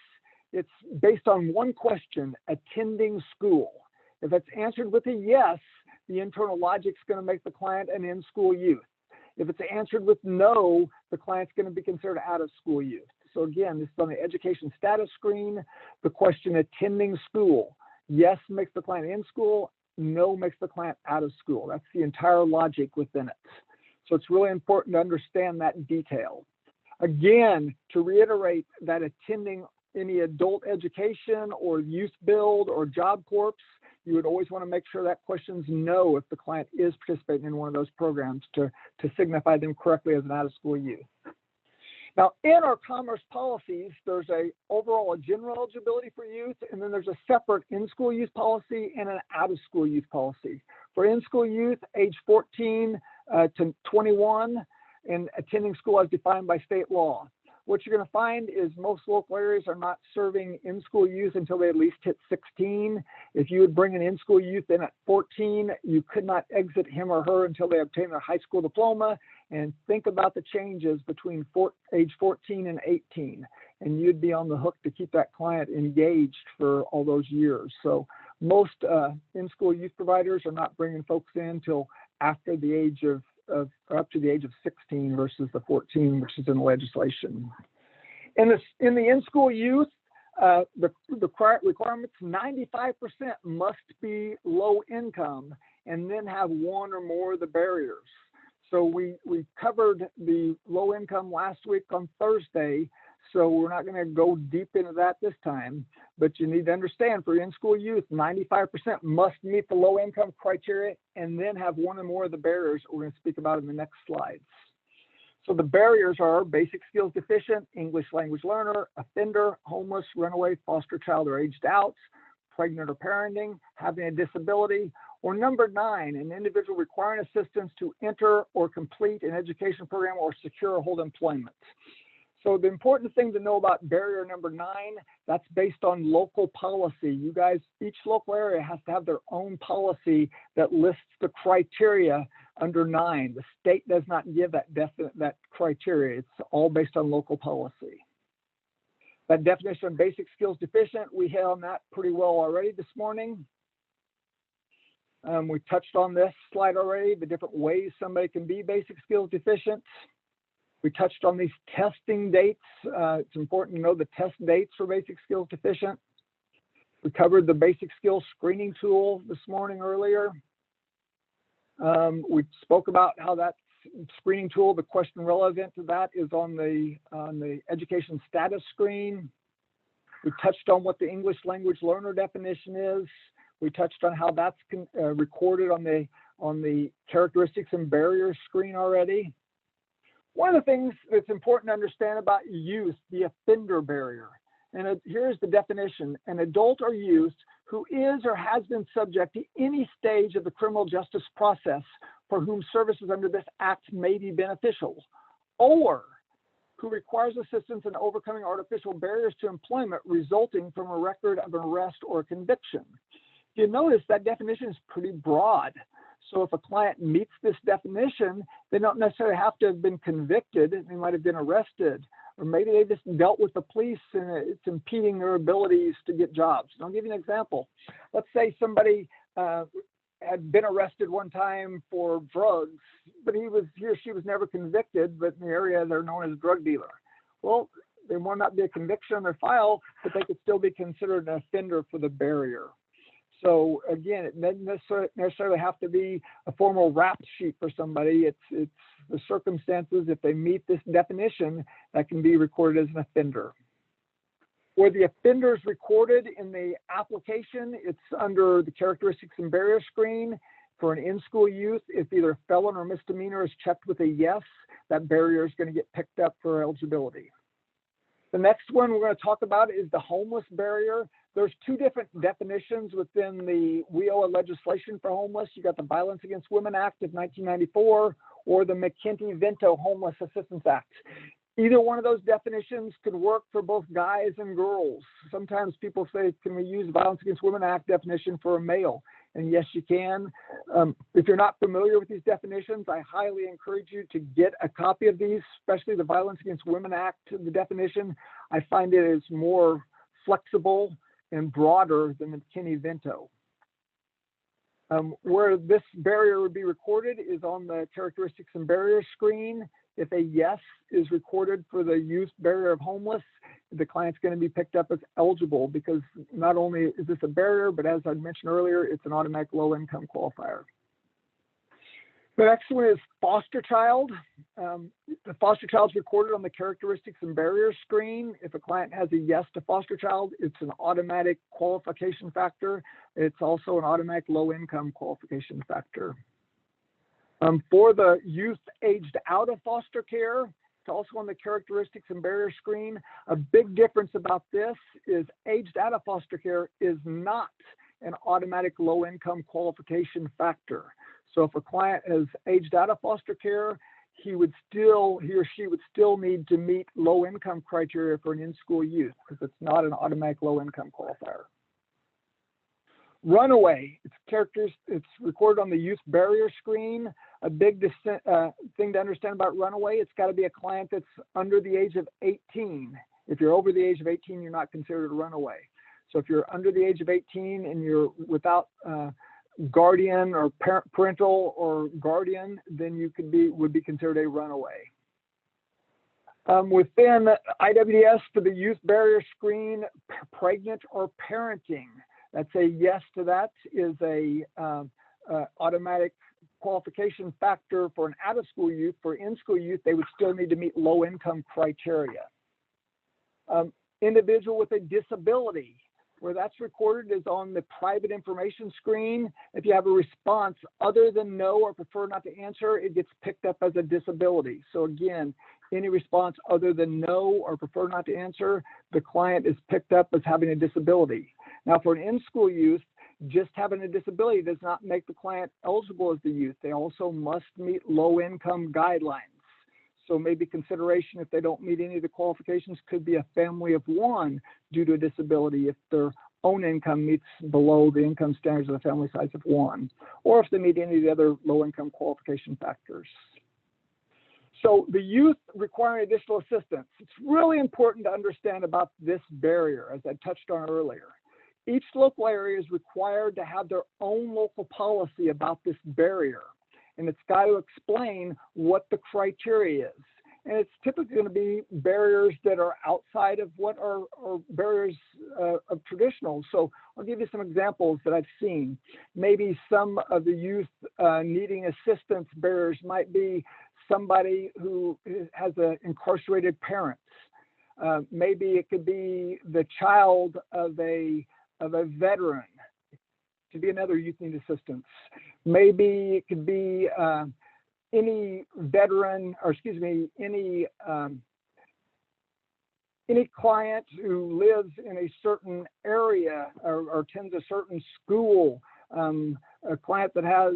it's based on one question, attending school. If it's answered with a yes, the internal logic's going to make the client an in-school youth. If it's answered with no, the client's going to be considered out of school youth. So again, this is on the education status screen, the question attending school. Yes makes the client in school, no makes the client out of school. That's the entire logic within it. So it's really important to understand that detail. Again, to reiterate that attending any adult education or youth build or job corps, you would always want to make sure that question's no if the client is participating in one of those programs to signify them correctly as an out-of-school youth. Now, in our commerce policies, there's a overall general eligibility for youth, and then there's a separate in-school youth policy and an out-of-school youth policy. For in-school youth, age 14 to 21, and attending school as defined by state law. What you're going to find is most local areas are not serving in-school youth until they at least hit 16. If you would bring an in-school youth in at 14, you could not exit him or her until they obtain their high school diploma. And think about the changes between age 14 and 18. And you'd be on the hook to keep that client engaged for all those years. So most in-school youth providers are not bringing folks in until after the age of up to the age of 16 versus the 14, which is in legislation. In the in-school youth, the requirements, 95% must be low income and then have one or more of the barriers. So we covered the low income last week on Thursday, so we're not going to go deep into that this time, but you need to understand for in-school youth, 95% must meet the low income criteria and then have one or more of the barriers we're going to speak about in the next slides. So the barriers are basic skills deficient, English language learner, offender, homeless, runaway, foster child or aged out, pregnant or parenting, having a disability, or number 9, an individual requiring assistance to enter or complete an education program or secure or hold employment. So the important thing to know about barrier number 9, that's based on local policy. You guys, each local area has to have their own policy that lists the criteria under 9. The state does not give that criteria. It's all based on local policy. That definition of basic skills deficient, we hit on that pretty well already this morning. We touched on this slide already, the different ways somebody can be basic skills deficient. We touched on these testing dates. It's important to know the test dates for basic skills deficient. We covered the basic skills screening tool this morning earlier. We spoke about how that screening tool, the question relevant to that is on the education status screen. We touched on what the English language learner definition is. We touched on how that's recorded on the characteristics and barriers screen already. One of the things that's important to understand about youth, the offender barrier. And here's the definition: an adult or youth who is or has been subject to any stage of the criminal justice process for whom services under this act may be beneficial, or who requires assistance in overcoming artificial barriers to employment resulting from a record of an arrest or conviction. You notice that definition is pretty broad. So if a client meets this definition, they don't necessarily have to have been convicted. They might have been arrested, or maybe they just dealt with the police and it's impeding their abilities to get jobs. And I'll give you an example. Let's say somebody had been arrested one time for drugs, but he or she was never convicted, but in the area they're known as a drug dealer. Well, there might not be a conviction on their file, but they could still be considered an offender for the barrier. So again, it doesn't necessarily have to be a formal rap sheet for somebody. It's the circumstances. If they meet this definition, that can be recorded as an offender. Where the offender is recorded in the application, it's under the characteristics and barrier screen. For an in-school youth, if either felon or misdemeanor is checked with a yes, that barrier is going to get picked up for eligibility. The next one we're going to talk about is the homeless barrier. There's two different definitions within the WIOA legislation for homeless. You got the Violence Against Women Act of 1994 or the McKinney-Vento Homeless Assistance Act. Either one of those definitions could work for both guys and girls. Sometimes people say, can we use the Violence Against Women Act definition for a male? And yes, you can. If you're not familiar with these definitions, I highly encourage you to get a copy of these, especially the Violence Against Women Act, the definition. I find it is more flexible and broader than the McKinney-Vento. Where this barrier would be recorded is on the characteristics and barriers screen. If a yes is recorded for the youth barrier of homeless, the client's going to be picked up as eligible, because not only is this a barrier, but as I mentioned earlier, it's an automatic low income qualifier. The next one is foster child. The foster child is recorded on the characteristics and barriers screen. If a client has a yes to foster child, it's an automatic qualification factor. It's also an automatic low income qualification factor. For the youth aged out of foster care, it's also on the characteristics and barriers screen. A big difference about this is aged out of foster care is not an automatic low income qualification factor. So if a client is aged out of foster care, he or she would still need to meet low income criteria for an in-school youth, because it's not an automatic low income qualifier. Runaway, it's recorded on the youth barrier screen. A big thing to understand about runaway, it's got to be a client that's under the age of 18. If you're over the age of 18, you're not considered a runaway. So if you're under the age of 18 and you're without guardian or parental or guardian, then you would be considered a runaway. Within IWDS for the youth barrier screen, pregnant or parenting, that's a yes to that is a automatic qualification factor for an out-of-school youth. For in-school youth, they would still need to meet low-income criteria. Individual with a disability, where that's recorded is on the private information screen. If you have a response other than no or prefer not to answer, it gets picked up as a disability. So again, any response other than no or prefer not to answer, the client is picked up as having a disability. Now for an in-school youth, just having a disability does not make the client eligible as the youth. They also must meet low-income guidelines. So maybe consideration, if they don't meet any of the qualifications, could be a family of one due to a disability if their own income meets below the income standards of the family size of one, or if they meet any of the other low-income qualification factors. So the youth requiring additional assistance, it's really important to understand about this barrier, as I touched on earlier. Each local area is required to have their own local policy about this barrier, and it's got to explain what the criteria is. And it's typically going to be barriers that are outside of what are barriers of traditional. So I'll give you some examples that I've seen. Maybe some of the youth needing assistance barriers might be somebody who has an incarcerated parent. Maybe it could be the child of a veteran. It could be another youth need assistance. Maybe it could be any veteran, or excuse me, any client who lives in a certain area or attends a certain school, a client that has,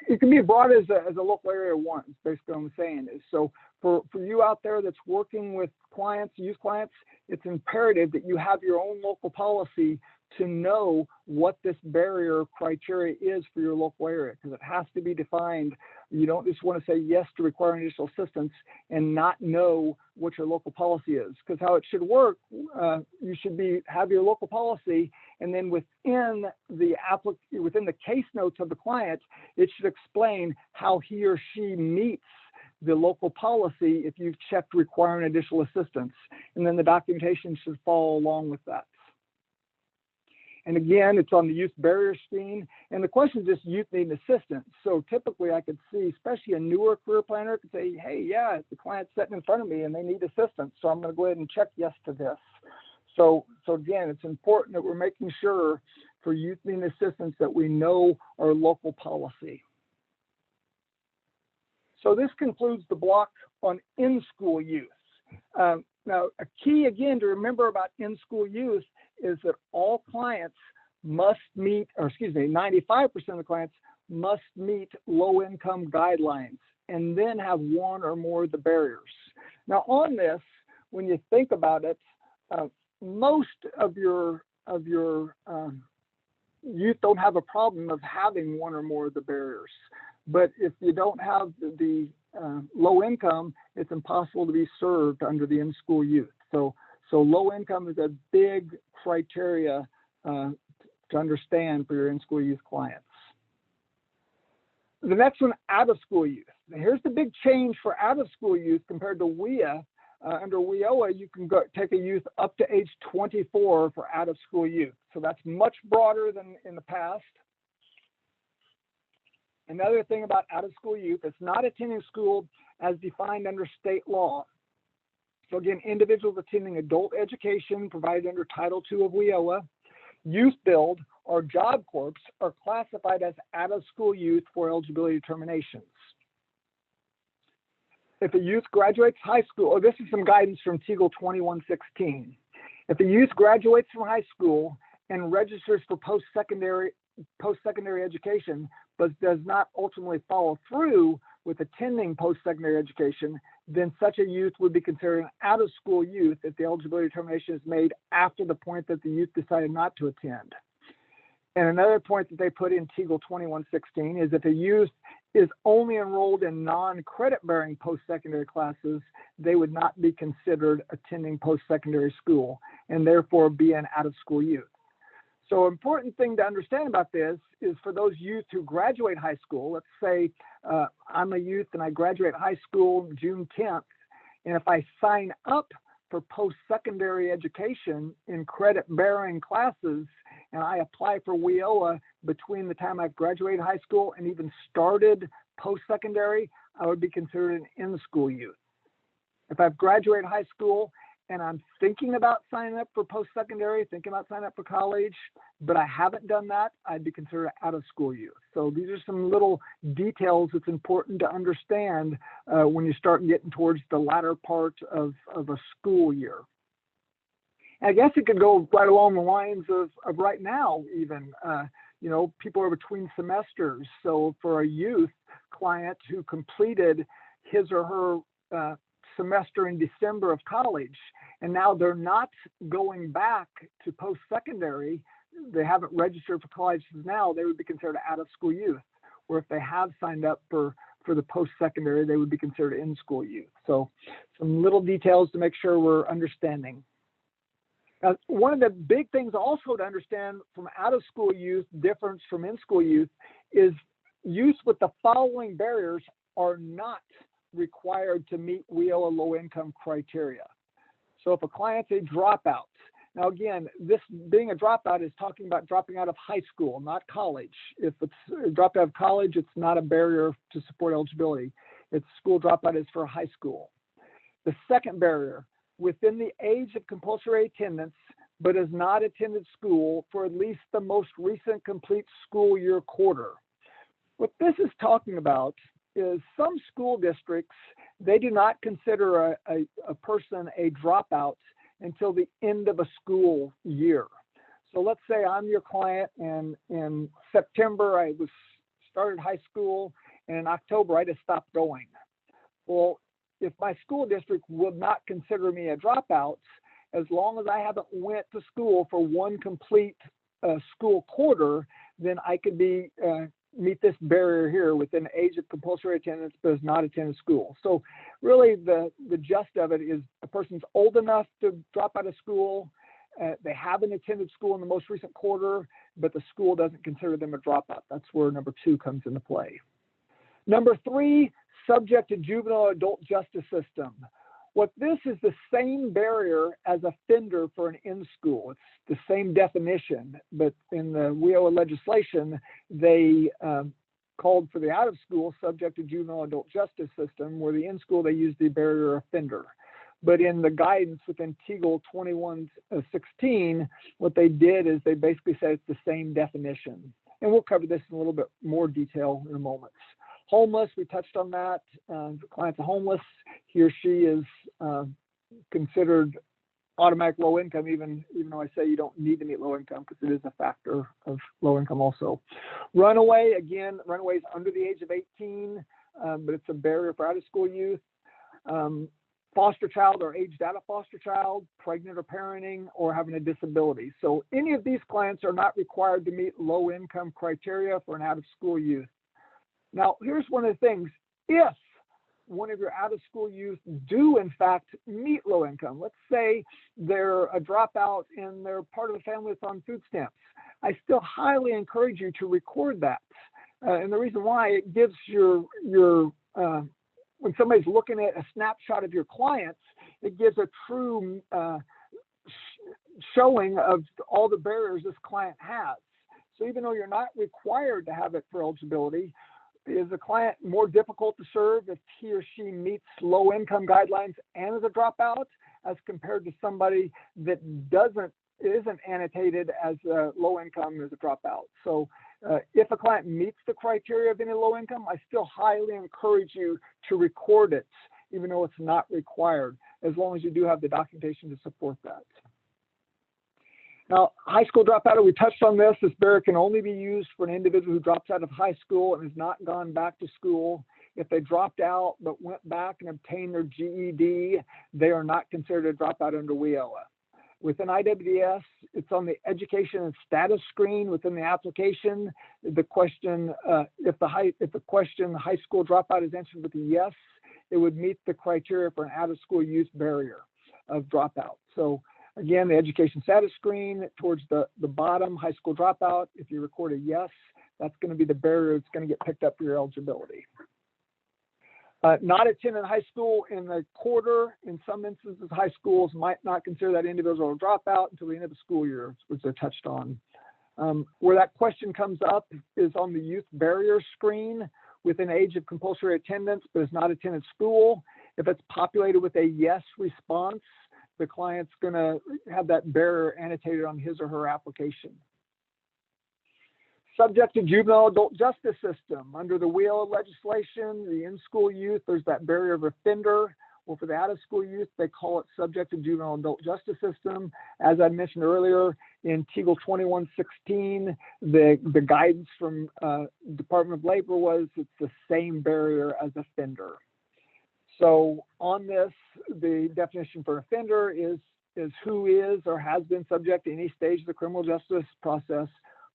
it can be as broad as a local area one, is basically what I'm saying. Is so for you out there that's working with clients, youth clients, it's imperative that you have your own local policy to know what this barrier criteria is for your local area, because it has to be defined. You don't just want to say yes to requiring additional assistance and not know what your local policy is, because how it should work, you should have your local policy, and then within the case notes of the client, it should explain how he or she meets the local policy if you've checked requiring additional assistance, and then the documentation should follow along with that. And again, it's on the youth barrier screen. And the question is just youth needing assistance. So typically I could see, especially a newer career planner could say, hey, yeah, the client's sitting in front of me and they need assistance. So I'm going to go ahead and check yes to this. So again, it's important that we're making sure for youth needing assistance that we know are local policy. So this concludes the block on in-school youth. Now, a key again to remember about in-school youth is that all clients must meet, or excuse me, 95% of the clients must meet low-income guidelines and then have one or more of the barriers. Now on this, when you think about it, most of your youth don't have a problem of having one or more of the barriers. But if you don't have the low income, it's impossible to be served under the in-school youth. So low income is a big criteria to understand for your in-school youth clients. The next one, out-of-school youth. Now here's the big change for out-of-school youth compared to Weah. Under WIOA, you can take a youth up to age 24 for out-of-school youth. So that's much broader than in the past. Another thing about out-of-school youth, it's not attending school as defined under state law. So again, individuals attending adult education provided under Title II of WIOA, youth build, or Job Corps are classified as out-of-school youth for eligibility determinations. If a youth graduates high school, this is some guidance from Teagle 2116. If a youth graduates from high school and registers for post-secondary education, but does not ultimately follow through with attending post-secondary education, then such a youth would be considered an out-of-school youth if the eligibility determination is made after the point that the youth decided not to attend. And another point that they put in Teagle 2116 is if a youth is only enrolled in non-credit bearing post-secondary classes, they would not be considered attending post-secondary school and therefore be an out-of-school youth. So important thing to understand about this is for those youth who graduate high school, let's say I'm a youth and I graduate high school June 10th, and if I sign up for post-secondary education in credit-bearing classes and I apply for WIOA between the time I've graduated high school and even started post-secondary, I would be considered an in-school youth. If I've graduated high school and I'm thinking about signing up for post-secondary, thinking about signing up for college, but I haven't done that, I'd be considered out-of-school youth. So these are some little details that's important to understand when you start getting towards the latter part of a school year. I guess it could go right along the lines of right now even. You know, people are between semesters. So for a youth client who completed his or her semester in December of college, and now they're not going back to post-secondary, they haven't registered for colleges now, they would be considered out-of-school youth. Or if they have signed up for the post-secondary, they would be considered in-school youth. So some little details to make sure we're understanding. One of the big things also to understand from out-of-school youth, difference from in-school youth, is youth with the following barriers are not required to meet WIOA low-income criteria. So if a client's a dropout, now again, this being a dropout is talking about dropping out of high school, not college. If it's dropped out of college, it's not a barrier to support eligibility. It's school dropout is for high school. The second barrier, within the age of compulsory attendance, but has not attended school for at least the most recent complete school year quarter. What this is talking about is some school districts, they do not consider a person a dropout until the end of a school year. So let's say I'm your client and in September I started high school and in October I just stopped going. Well, if my school district would not consider me a dropout, as long as I haven't went to school for one complete school quarter, then I could be meet this barrier here within the age of compulsory attendance but has not attended school. So really the gist of it is a person's old enough to drop out of school, they haven't attended school in the most recent quarter, but the school doesn't consider them a dropout. That's where number 2 comes into play. Number 3, subject to juvenile adult justice system. What this is the same barrier as offender for an in-school. It's the same definition, but in the WIOA legislation, they called for the out-of-school subject to juvenile adult justice system, where the in-school they use the barrier offender. But in the guidance within TEGL 2116, what they did is they basically said it's the same definition. And we'll cover this in a little bit more detail in a moment. Homeless, we touched on that. If the client's homeless, he or she is considered automatic low income, even though I say you don't need to meet low income because it is a factor of low income also. Runaway, again, runaway is under the age of 18, but it's a barrier for out of school youth. Foster child or aged out of foster child, pregnant or parenting, or having a disability. So any of these clients are not required to meet low income criteria for an out of school youth. Now, here's one of the things. If one of your out of school youth do in fact meet low income, let's say they're a dropout and they're part of a family that's on food stamps, I still highly encourage you to record that. And the reason why, it gives your when somebody's looking at a snapshot of your clients, it gives a true showing of all the barriers this client has. So even though you're not required to have it for eligibility, is the client more difficult to serve if he or she meets low income guidelines and is a dropout as compared to somebody that isn't annotated as a low income as a dropout? So if a client meets the criteria of any low income, I still highly encourage you to record it, even though it's not required, as long as you do have the documentation to support that. Now, high school dropout, we touched on this. This barrier can only be used for an individual who drops out of high school and has not gone back to school. If they dropped out but went back and obtained their GED, they are not considered a dropout under WIOA. Within IWDS, it's on the education and status screen within the application. The question, if the high school dropout is answered with a yes, it would meet the criteria for an out-of-school youth barrier of dropout. So again, the education status screen towards the bottom, high school dropout, if you record a yes, that's going to be the barrier that's going to get picked up for your eligibility. Not attending high school in the quarter. In some instances, high schools might not consider that individual a dropout until the end of the school year, which they're touched on. Where that question comes up is on the youth barrier screen within age of compulsory attendance, but has not attended school. If it's populated with a yes response, the client's going to have that barrier annotated on his or her application. Subject to juvenile adult justice system. Under the WIOA legislation, the in-school youth, there's that barrier of offender. Or for the out-of-school youth, they call it subject to juvenile adult justice system. As I mentioned earlier, in TEGL 2116, the guidance from Department of Labor was it's the same barrier as offender. So on this, the definition for offender is who is or has been subject to any stage of the criminal justice process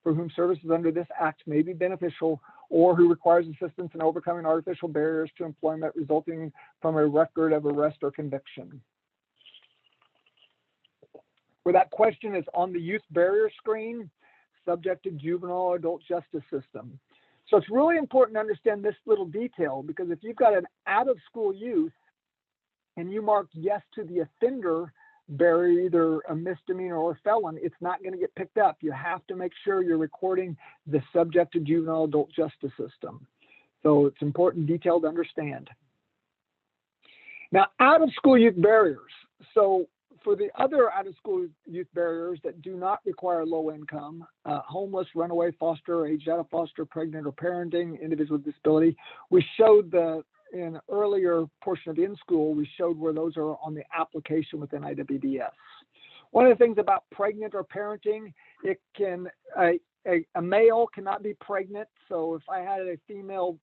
for whom services under this act may be beneficial, or who requires assistance in overcoming artificial barriers to employment resulting from a record of arrest or conviction. Where that question is on the youth barrier screen, subject to juvenile adult justice system. So it's really important to understand this little detail, because if you've got an out-of-school youth and you mark yes to the offender barrier, either a misdemeanor or a felon, it's not going to get picked up. You have to make sure you're recording the subject to juvenile adult justice system. So it's important detail to understand. Now, out-of-school youth barriers. So for the other out-of-school youth barriers that do not require low income, homeless, runaway, foster, aged out of foster, pregnant or parenting, individual with disability, we showed in earlier portion of in-school, we showed where those are on the application within IWDS. One of the things about pregnant or parenting, it can, a male cannot be pregnant. So if I had a female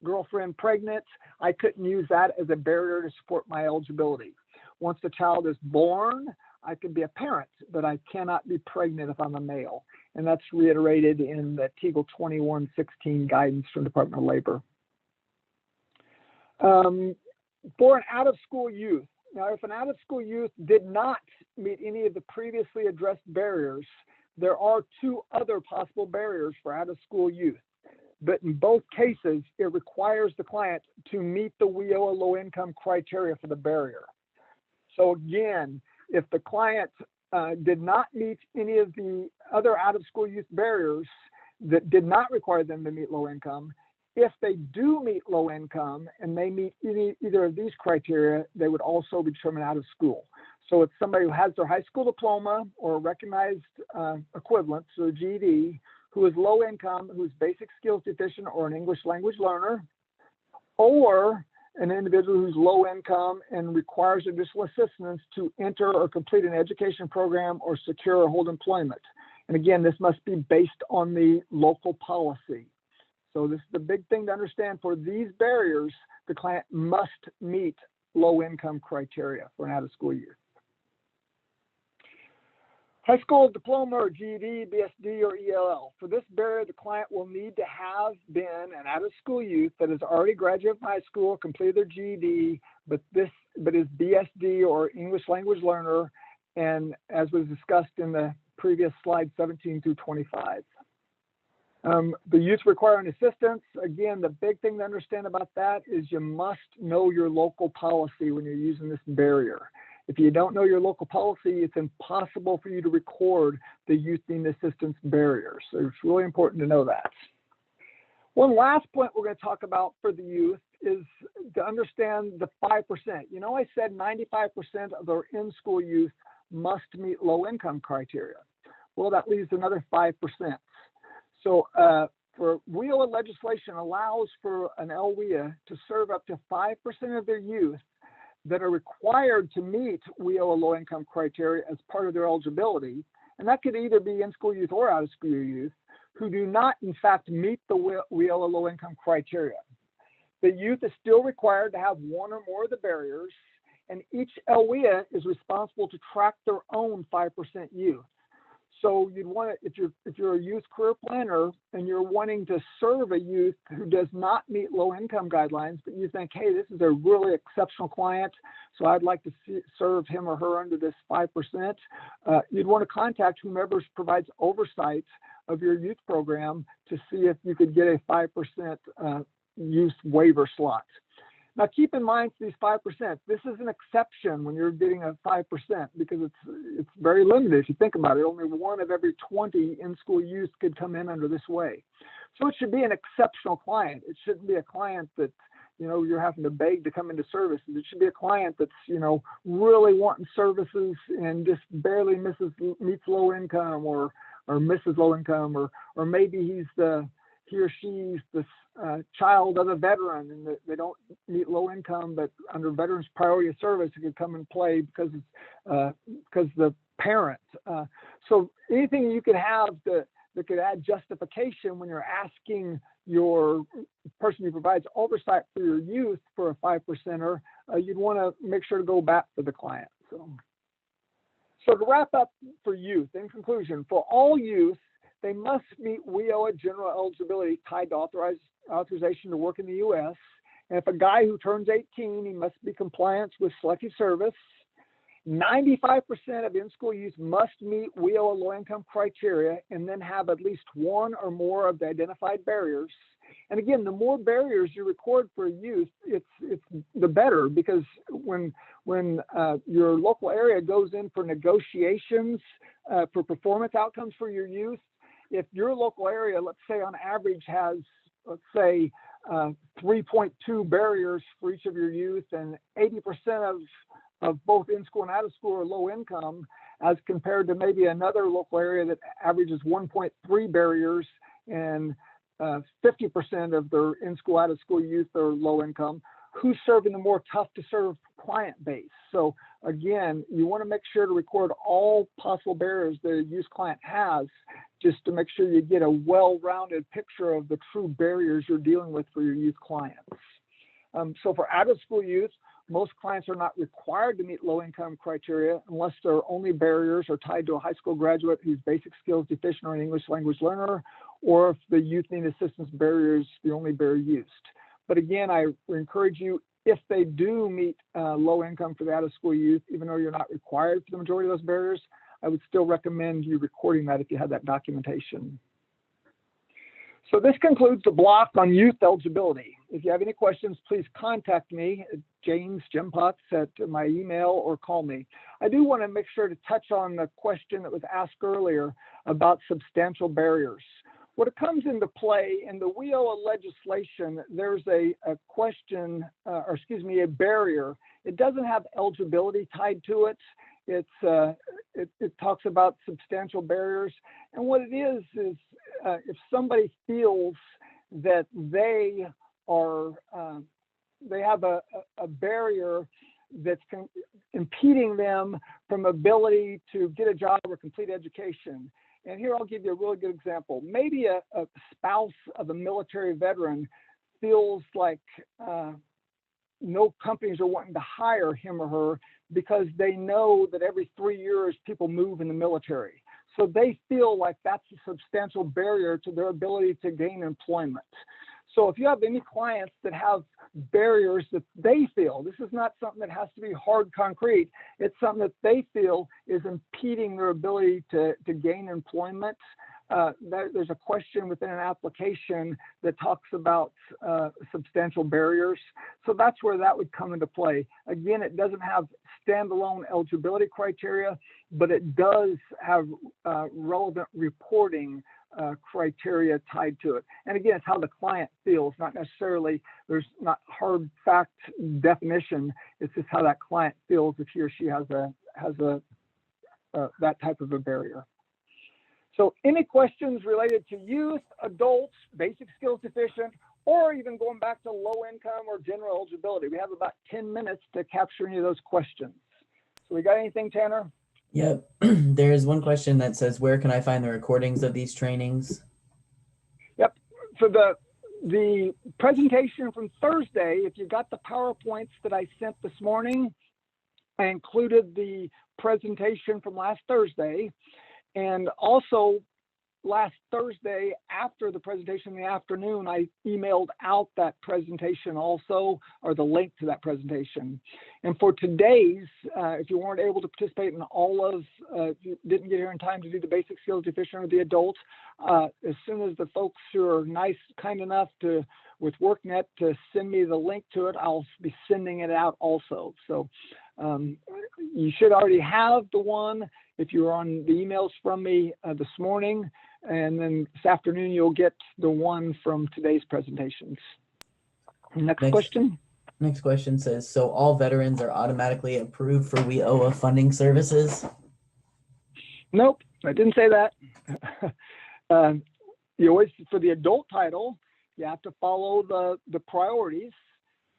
girlfriend pregnant, I couldn't use that as a barrier to support my eligibility. Once the child is born, I could be a parent, but I cannot be pregnant if I'm a male. And that's reiterated in the TEGL 2116 guidance from Department of Labor. For an out-of-school youth, now if an out-of-school youth did not meet any of the previously addressed barriers, there are two other possible barriers for out-of-school youth. But in both cases, it requires the client to meet the WIOA low-income criteria for the barrier. So again, if the client did not meet any of the other out-of-school youth barriers that did not require them to meet low income, If they do meet low income and they meet either of these criteria, they would also be determined out of school. So it's somebody who has their high school diploma or recognized equivalent, so GED, who is low income, who's basic skills deficient or an English language learner, or an individual who's low income and requires additional assistance to enter or complete an education program or secure or hold employment. And again, this must be based on the local policy. So this is the big thing to understand. For these barriers, the client must meet low income criteria for an out-of-school youth. High school diploma or GED, BSD, or ELL. For this barrier, the client will need to have been an out-of-school youth that has already graduated from high school, completed their GED, but is BSD or English language learner, and as was discussed in the previous slide 17 through 25. The youth requiring assistance, again, the big thing to understand about that is you must know your local policy when you're using this barrier. If you don't know your local policy, it's impossible for you to record the youth need assistance barrier. So it's really important to know that. One last point we're going to talk about for the youth is to understand the 5%. You know, I said 95% of our in-school youth must meet low-income criteria. Well, that leaves another 5%. So for WIOA legislation allows for an LWIA to serve up to 5% of their youth that are required to meet WIOA low-income criteria as part of their eligibility. And that could either be in-school youth or out-of-school youth who do not, in fact, meet the WIOA low-income criteria. The youth is still required to have one or more of the barriers, and each LWIA is responsible to track their own 5% youth. So you'd want to, if you're a youth career planner and you're wanting to serve a youth who does not meet low income guidelines, but you think, hey, this is a really exceptional client, so I'd like to serve him or her under this 5%, you'd want to contact whomever provides oversight of your youth program to see if you could get a 5% youth waiver slot. Now, keep in mind these 5%. This is an exception when you're getting a 5% because it's very limited. If you think about it, only one of every 20 in-school youth could come in under this way. So it should be an exceptional client. It shouldn't be a client that, you know, you're having to beg to come into services. It should be a client that's, you know, really wanting services and just barely meets low income or misses low income, or maybe he or she's the child of a veteran and they don't meet low income, but under veterans priority of service, it could come and play because the parent. So anything you could have that could add justification when you're asking your person who provides oversight for your youth for a 5%er, you'd want to make sure to go back to the client. So to wrap up for youth, in conclusion, for all youth, they must meet WIOA general eligibility tied to authorization to work in the U.S. And if a guy who turns 18, he must be compliant with selective service. 95% of in-school youth must meet WIOA low-income criteria and then have at least one or more of the identified barriers. And again, the more barriers you record for youth, it's the better, because when your local area goes in for negotiations for performance outcomes for your youth, if your local area, let's say on average has, let's say 3.2 barriers for each of your youth, and 80% of both in-school and out-of-school are low income, as compared to maybe another local area that averages 1.3 barriers and 50% of their in-school, out-of-school youth are low income, who's serving the more tough to serve client base? So again, you want to make sure to record all possible barriers that a youth client has, just to make sure you get a well-rounded picture of the true barriers you're dealing with for your youth clients. So for out-of-school youth, most clients are not required to meet low-income criteria unless their only barriers are tied to a high school graduate who's basic skills deficient or an English language learner, or if the youth need assistance barrier is the only barrier used. But again, I encourage you, if they do meet low income for the out-of-school youth, even though you're not required for the majority of those barriers, I would still recommend you recording that if you have that documentation. So this concludes the block on youth eligibility. If you have any questions, please contact me at Jim Potts at my email, or call me. I do want to make sure to touch on the question that was asked earlier about substantial barriers. what it comes into play in the WIOA legislation, there's a question, or excuse me, a barrier. It doesn't have eligibility tied to it. It talks about substantial barriers. And what it is if somebody feels that they have a barrier that's impeding them from ability to get a job or complete education. And here I'll give you a really good example. Maybe a spouse of a military veteran feels like no companies are wanting to hire him or her because they know that every 3 years people move in the military. So they feel like that's a substantial barrier to their ability to gain employment. So if you have any clients that have barriers that they feel, this is not something that has to be hard concrete, it's something that they feel is impeding their ability to gain employment, there's a question within an application that talks about substantial barriers. So that's where that would come into play. Again, it doesn't have standalone eligibility criteria, but it does have relevant reporting criteria tied to it. And again, it's how the client feels, not necessarily, there's not hard fact definition. It's just how that client feels if he or she has that type of a barrier. So any questions related to youth, adults, basic skills deficient, or even going back to low income or general eligibility? We have about 10 minutes to capture any of those questions. So we got anything, Tanner? Yep. There's one question that says, where can I find the recordings of these trainings? Yep. So the presentation from Thursday, if you got the PowerPoints that I sent this morning, I included the presentation from last Thursday. And also last Thursday, after the presentation in the afternoon, I emailed out that presentation also, or the link to that presentation. And for today's, if you weren't able to participate in all of, if you didn't get here in time to do the basic skills deficient or the adults, as soon as the folks who are nice, kind enough to, with WorkNet to send me the link to it, I'll be sending it out also. So you should already have the one if you were on the emails from me this morning, and then this afternoon you'll get the one from today's presentations. Next question. Next question says, so all veterans are automatically approved for WIOA funding services? Nope, I didn't say that. You always, for the adult title, you have to follow the priorities.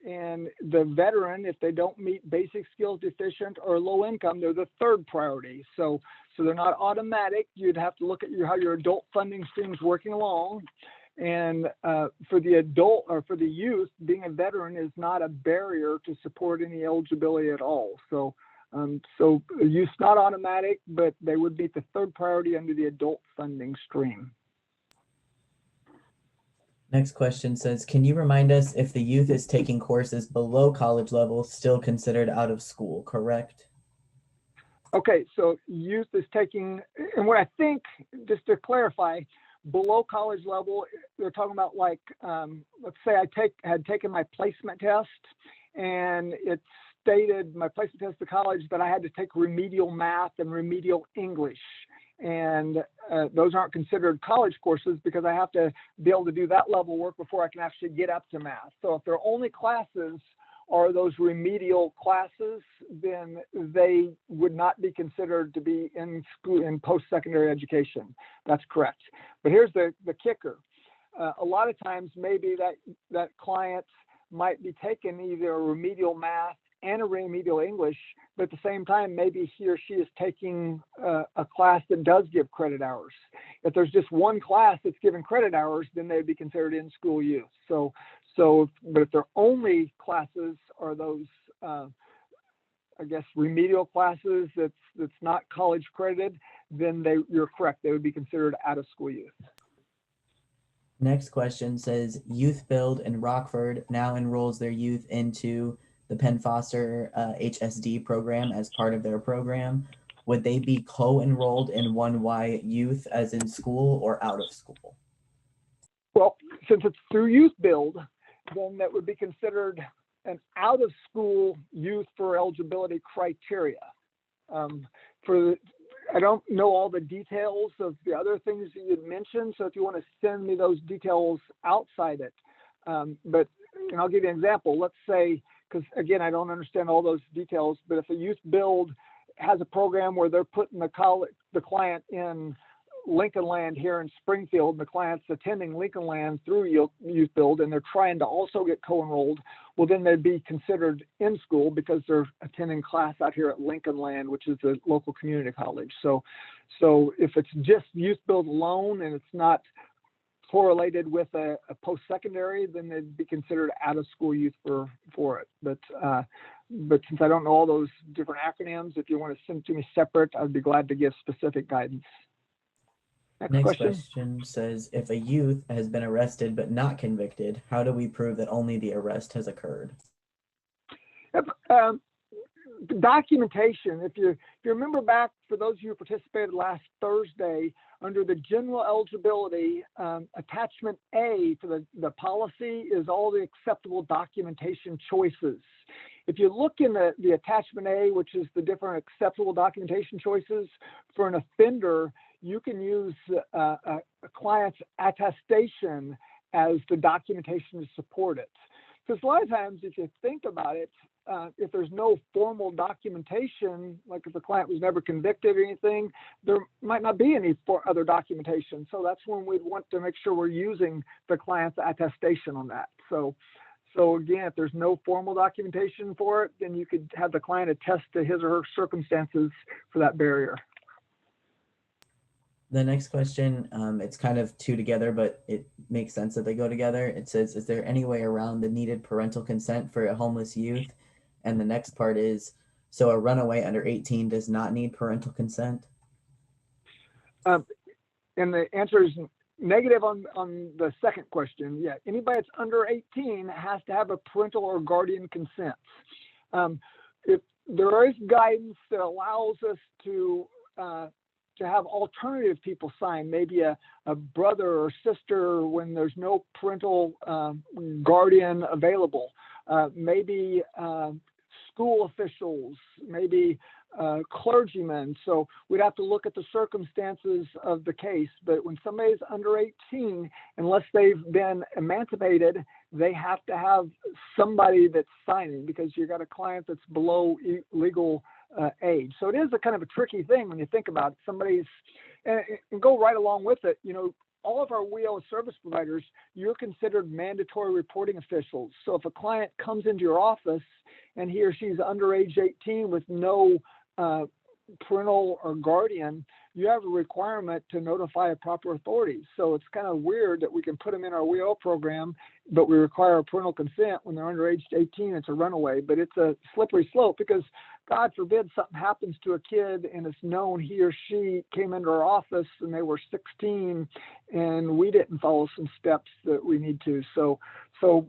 And the veteran, if they don't meet basic skills deficient or low income, they're the third priority. So they're not automatic. You'd have to look at how your adult funding stream is working along. And for the adult or for the youth, being a veteran is not a barrier to support any eligibility at all. So youth's not automatic, but they would be the third priority under the adult funding stream. Next question says, can you remind us if the youth is taking courses below college level, still considered out of school, correct? Okay, so youth is taking, and what I think, just to clarify, below college level, they're talking about like, let's say I had taken my placement test, and it stated my placement test to college that I had to take remedial math and remedial English. And those aren't considered college courses because I have to be able to do that level work before I can actually get up to math. So if their only classes are those remedial classes, then they would not be considered to be in school in post-secondary education. That's correct. But here's the kicker. A lot of times maybe that client might be taking either a remedial math and a remedial English, but at the same time, maybe he or she is taking a class that does give credit hours. If there's just one class that's given credit hours, then they'd be considered in-school youth. But if their only classes are those, I guess, remedial classes that's not college credited, then you're correct. They would be considered out-of-school youth. Next question says, Youth Build in Rockford now enrolls their youth into the Penn Foster HSD program as part of their program. Would they be co-enrolled in 1Y Youth as in school or out of school? Well, since it's through Youth Build, then that would be considered an out-of-school youth for eligibility criteria. I don't know all the details of the other things that you'd mentioned. So if you want to send me those details outside it, but and I'll give you an example. Let's say, because again, I don't understand all those details, but if a youth build has a program where they're putting the client in Lincoln Land here in Springfield, and the client's attending Lincoln Land through youth build, and they're trying to also get co-enrolled, well, then they'd be considered in school because they're attending class out here at Lincoln Land, which is the local community college. So if it's just youth build alone and it's not correlated with a post-secondary, then they'd be considered out-of-school youth for it. But since I don't know all those different acronyms, if you want to send it to me separate, I'd be glad to give specific guidance. Next question says, if a youth has been arrested but not convicted, how do we prove that only the arrest has occurred? Yep. Documentation. If you remember back, for those of you who participated last Thursday, under the general eligibility, attachment A to the policy is all the acceptable documentation choices. If you look in the attachment A, which is the different acceptable documentation choices for an offender, you can use a client's attestation as the documentation to support it. Because a lot of times, if you think about it, if there's no formal documentation, like if the client was never convicted or anything, there might not be any other documentation. So that's when we'd want to make sure we're using the client's attestation on that. So again, if there's no formal documentation for it, then you could have the client attest to his or her circumstances for that barrier. The next question, it's kind of two together, but it makes sense that they go together. It says, is there any way around the needed parental consent for a homeless youth? And the next part is, so a runaway under 18 does not need parental consent? And the answer is negative on the second question. Yeah, anybody that's under 18 has to have a parental or guardian consent. If there is guidance that allows us to have alternative people sign, maybe a brother or sister when there's no parental guardian available, maybe school officials, maybe clergymen. So we'd have to look at the circumstances of the case. But when somebody's under 18, unless they've been emancipated, they have to have somebody that's signing, because you got a client that's below legal age. So it is a kind of a tricky thing when you think about it. And go right along with it, all of our WIOA service providers, you're considered mandatory reporting officials. So if a client comes into your office and he or she's under age 18 with no parental or guardian, you have a requirement to notify a proper authority. So it's kind of weird that we can put them in our WIOA program, but we require parental consent when they're under age 18. It's a runaway, but it's a slippery slope, because God forbid something happens to a kid and it's known he or she came into our office and they were 16 and we didn't follow some steps that we need to. So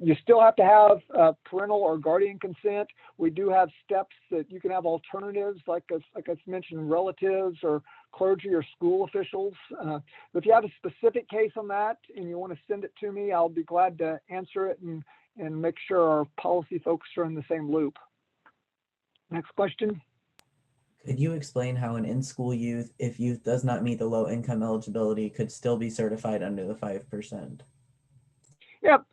you still have to have parental or guardian consent. We do have steps that you can have alternatives, like I mentioned, relatives or clergy or school officials. But if you have a specific case on that and you want to send it to me, I'll be glad to answer it and make sure our policy folks are in the same loop. Next question. Could you explain how an in-school youth, if youth does not meet the low income eligibility, could still be certified under the 5%? Yep.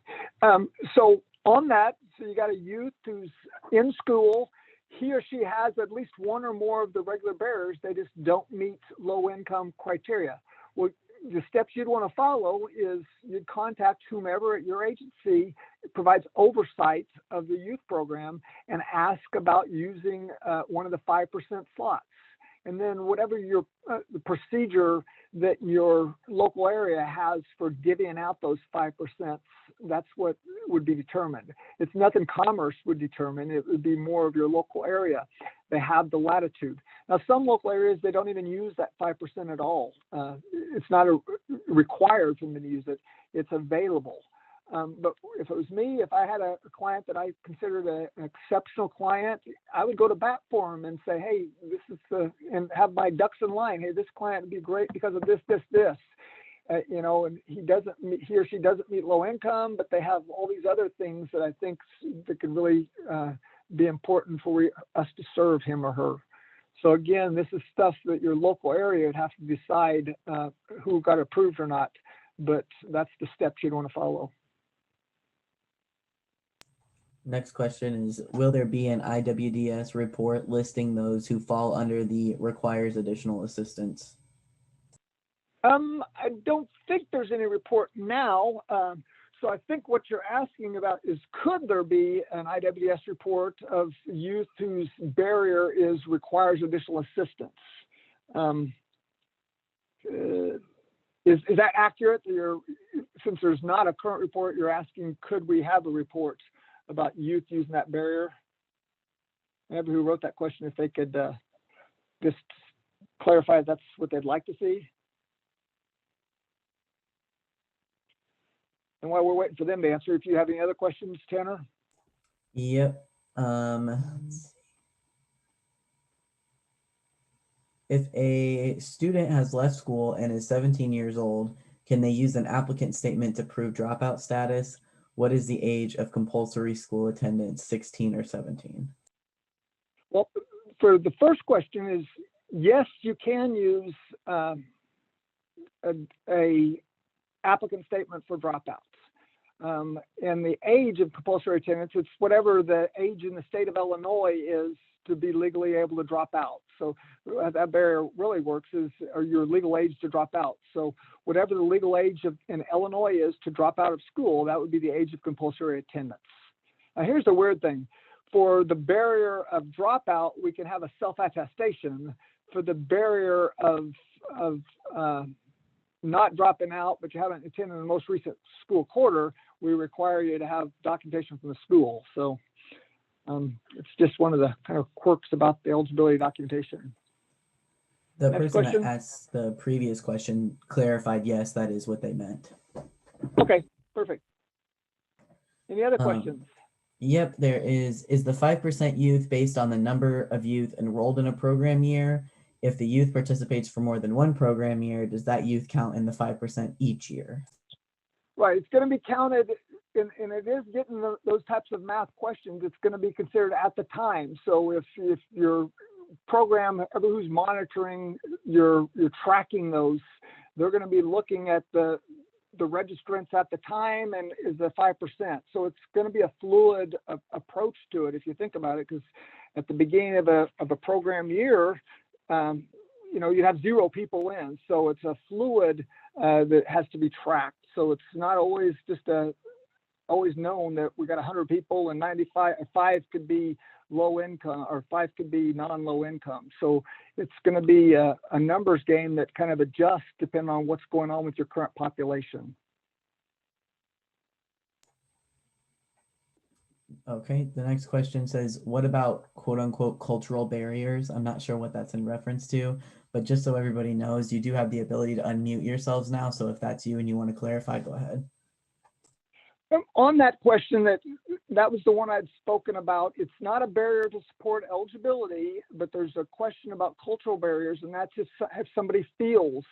So on that, so you got a youth who's in school, he or she has at least one or more of the regular barriers, they just don't meet low income criteria. Well, the steps you'd want to follow is you'd contact whomever at your agency provides oversight of the youth program and ask about using one of the 5% slots. And then whatever your the procedure that your local area has for divvying out those 5%, that's what would be determined. It's nothing Commerce would determine. It would be more of your local area. They have the latitude. Now, some local areas, they don't even use that 5% at all. It's not required for them to use it. It's available. But if it was me, if I had a client that I considered an exceptional client, I would go to bat for him and say, hey, this is and have my ducks in line. Hey, this client would be great because of this. And he or she doesn't meet low income, but they have all these other things that I think that could really be important for us to serve him or her. So again, this is stuff that your local area would have to decide who got approved or not, but that's the steps you'd want to follow. Next question is, will there be an IWDS report listing those who fall under the requires additional assistance? I don't think there's any report now. So I think what you're asking about is, could there be an IWDS report of youth whose barrier requires additional assistance? Is that accurate? Since there's not a current report, you're asking, could we have a report about youth using that barrier? Whoever who wrote that question, if they could just clarify if that's what they'd like to see. And while we're waiting for them to answer, if you have any other questions, Tanner? Yep. Let's see. If a student has left school and is 17 years old, can they use an applicant statement to prove dropout status? What is the age of compulsory school attendance, 16 or 17? Well, for the first question is, yes, you can use a applicant statement for dropouts. And the age of compulsory attendance, it's whatever the age in the state of Illinois is to be legally able to drop out. So that barrier really works is, or your legal age to drop out. So whatever the legal age in Illinois is to drop out of school, that would be the age of compulsory attendance. Now here's the weird thing. For the barrier of dropout, we can have a self-attestation. For the barrier of not dropping out, but you haven't attended the most recent school quarter, we require you to have documentation from the school. So it's just one of the kind of quirks about the eligibility documentation. The Next person question. that asked the previous question clarified, yes, that is what they meant. Okay, perfect. Any other questions? Yep, there is the 5% youth based on the number of youth enrolled in a program year? If the youth participates for more than one program year, does that youth count in the 5% each year? Right, it's going to be counted, and it is getting those types of math questions. It's going to be considered at the time. So if your program, who's monitoring, you're tracking those, they're going to be looking at the registrants at the time and is the 5%. So it's going to be a fluid approach to it if you think about it, because at the beginning of a program year, you'd have 0 people in. So it's a fluid that has to be tracked. So it's not always always known that we got 100 people and 5 could be low income or 5 could be non-low income. So it's going to be a numbers game that kind of adjusts depending on what's going on with your current population. Okay, the next question says, what about quote unquote cultural barriers? I'm not sure what that's in reference to, but just so everybody knows, you do have the ability to unmute yourselves now. So if that's you and you want to clarify, go ahead. On that question, that was the one I'd spoken about. It's not a barrier to support eligibility, but there's a question about cultural barriers, and that's if somebody feels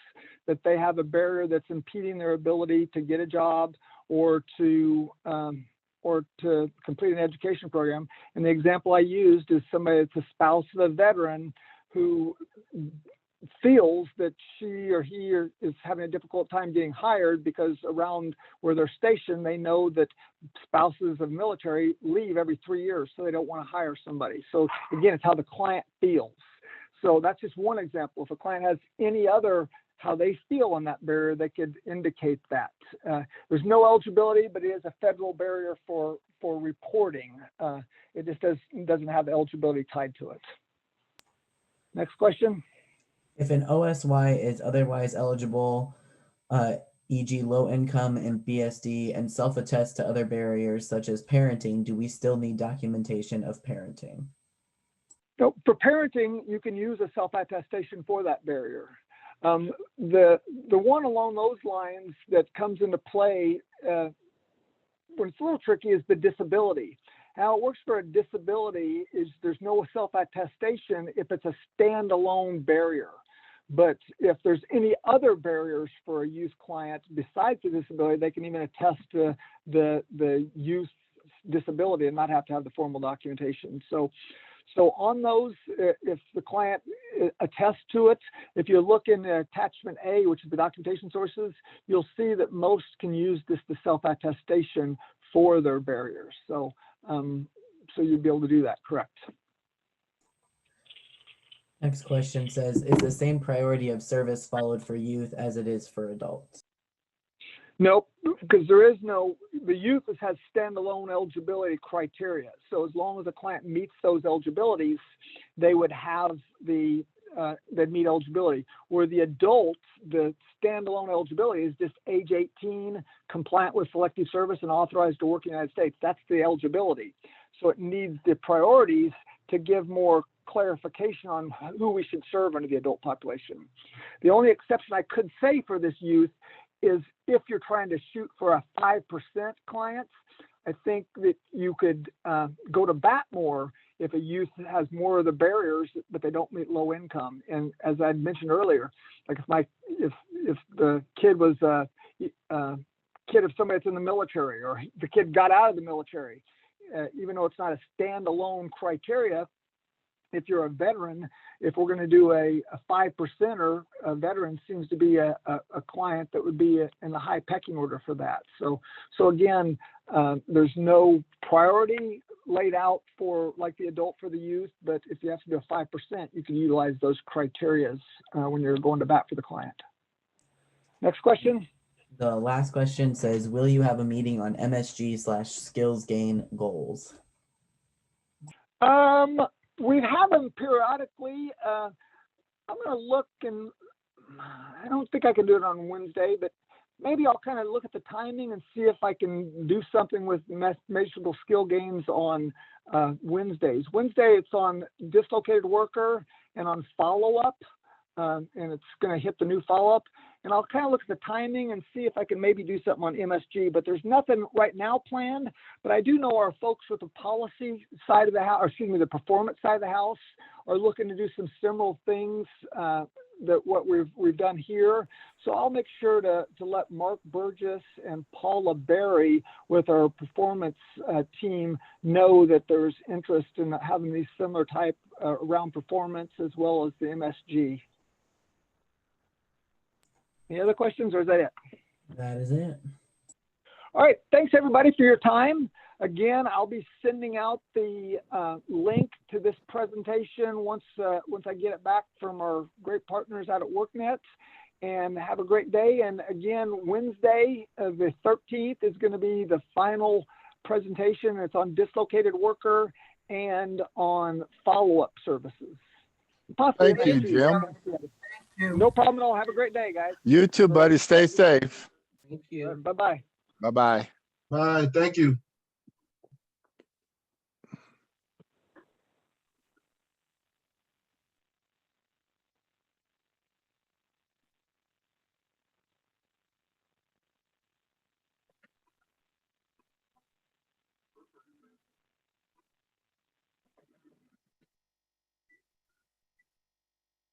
that they have a barrier that's impeding their ability to get a job or to complete an education program. And the example I used is somebody that's a spouse of a veteran who feels that she or he is having a difficult time getting hired because around where they're stationed, they know that spouses of military leave every 3 years, so they don't want to hire somebody. So again, it's how the client feels. So that's just one example. If a client has any other how they feel on that barrier, they could indicate that. There's no eligibility, but it is a federal barrier for reporting. It just doesn't have eligibility tied to it. Next question. If an OSY is otherwise eligible, e.g. low income and BSD, and self-attest to other barriers such as parenting, do we still need documentation of parenting? So for parenting, you can use a self-attestation for that barrier. The one along those lines that comes into play when it's a little tricky is the disability. How it works for a disability is there's no self-attestation if it's a standalone barrier. But if there's any other barriers for a youth client besides the disability, they can even attest to the youth disability and not have to have the formal documentation. So So on those, if the client attests to it, if you look in attachment A, which is the documentation sources, you'll see that most can use this to self-attestation for their barriers. So, so you'd be able to do that, correct? Next question says, is the same priority of service followed for youth as it is for adults? Nope, because there is no, the youth has standalone eligibility criteria. So as long as the client meets those eligibilities, they would have the, they'd meet eligibility. Where the adults, the standalone eligibility is just age 18, compliant with selective service and authorized to work in the United States. That's the eligibility. So it needs the priorities to give more clarification on who we should serve under the adult population. The only exception I could say for this youth is if you're trying to shoot for a 5% client, I think that you could go to bat more if a youth has more of the barriers, but they don't meet low income. And as I mentioned earlier, like if the kid was a kid of somebody that's in the military, or the kid got out of the military, even though it's not a standalone criteria, if you're a veteran, if we're going to do a 5%er, a veteran seems to be a client that would be in the high pecking order for that. So again, there's no priority laid out for like the adult for the youth, but if you have to do a 5%, you can utilize those criterias when you're going to bat for the client. Next question. The last question says, will you have a meeting on MSG/skills gain goals? We have them periodically. I'm going to look, and I don't think I can do it on Wednesday, but maybe I'll kind of look at the timing and see if I can do something with measurable skill gains on Wednesdays. Wednesday, it's on dislocated worker and on follow-up, and it's going to hit the new follow-up. And I'll kind of look at the timing and see if I can maybe do something on MSG, but there's nothing right now planned. But I do know our folks with the policy side of the house, or excuse me, the performance side of the house, are looking to do some similar things that what we've done here. So I'll make sure to let Mark Burgess and Paula Berry with our performance team know that there's interest in having these similar type around performance as well as the MSG. Any other questions, or is that it? That is it. All right. Thanks, everybody, for your time. Again, I'll be sending out the link to this presentation once I get it back from our great partners out at WorkNet. And have a great day. And again, Wednesday, the 13th, is going to be the final presentation. It's on dislocated worker and on follow-up services. Possibly Thank you, Jim. No problem at all. Have a great day, guys. You too, buddy. Stay safe. Thank you. Bye-bye. Bye-bye. Bye. Thank you.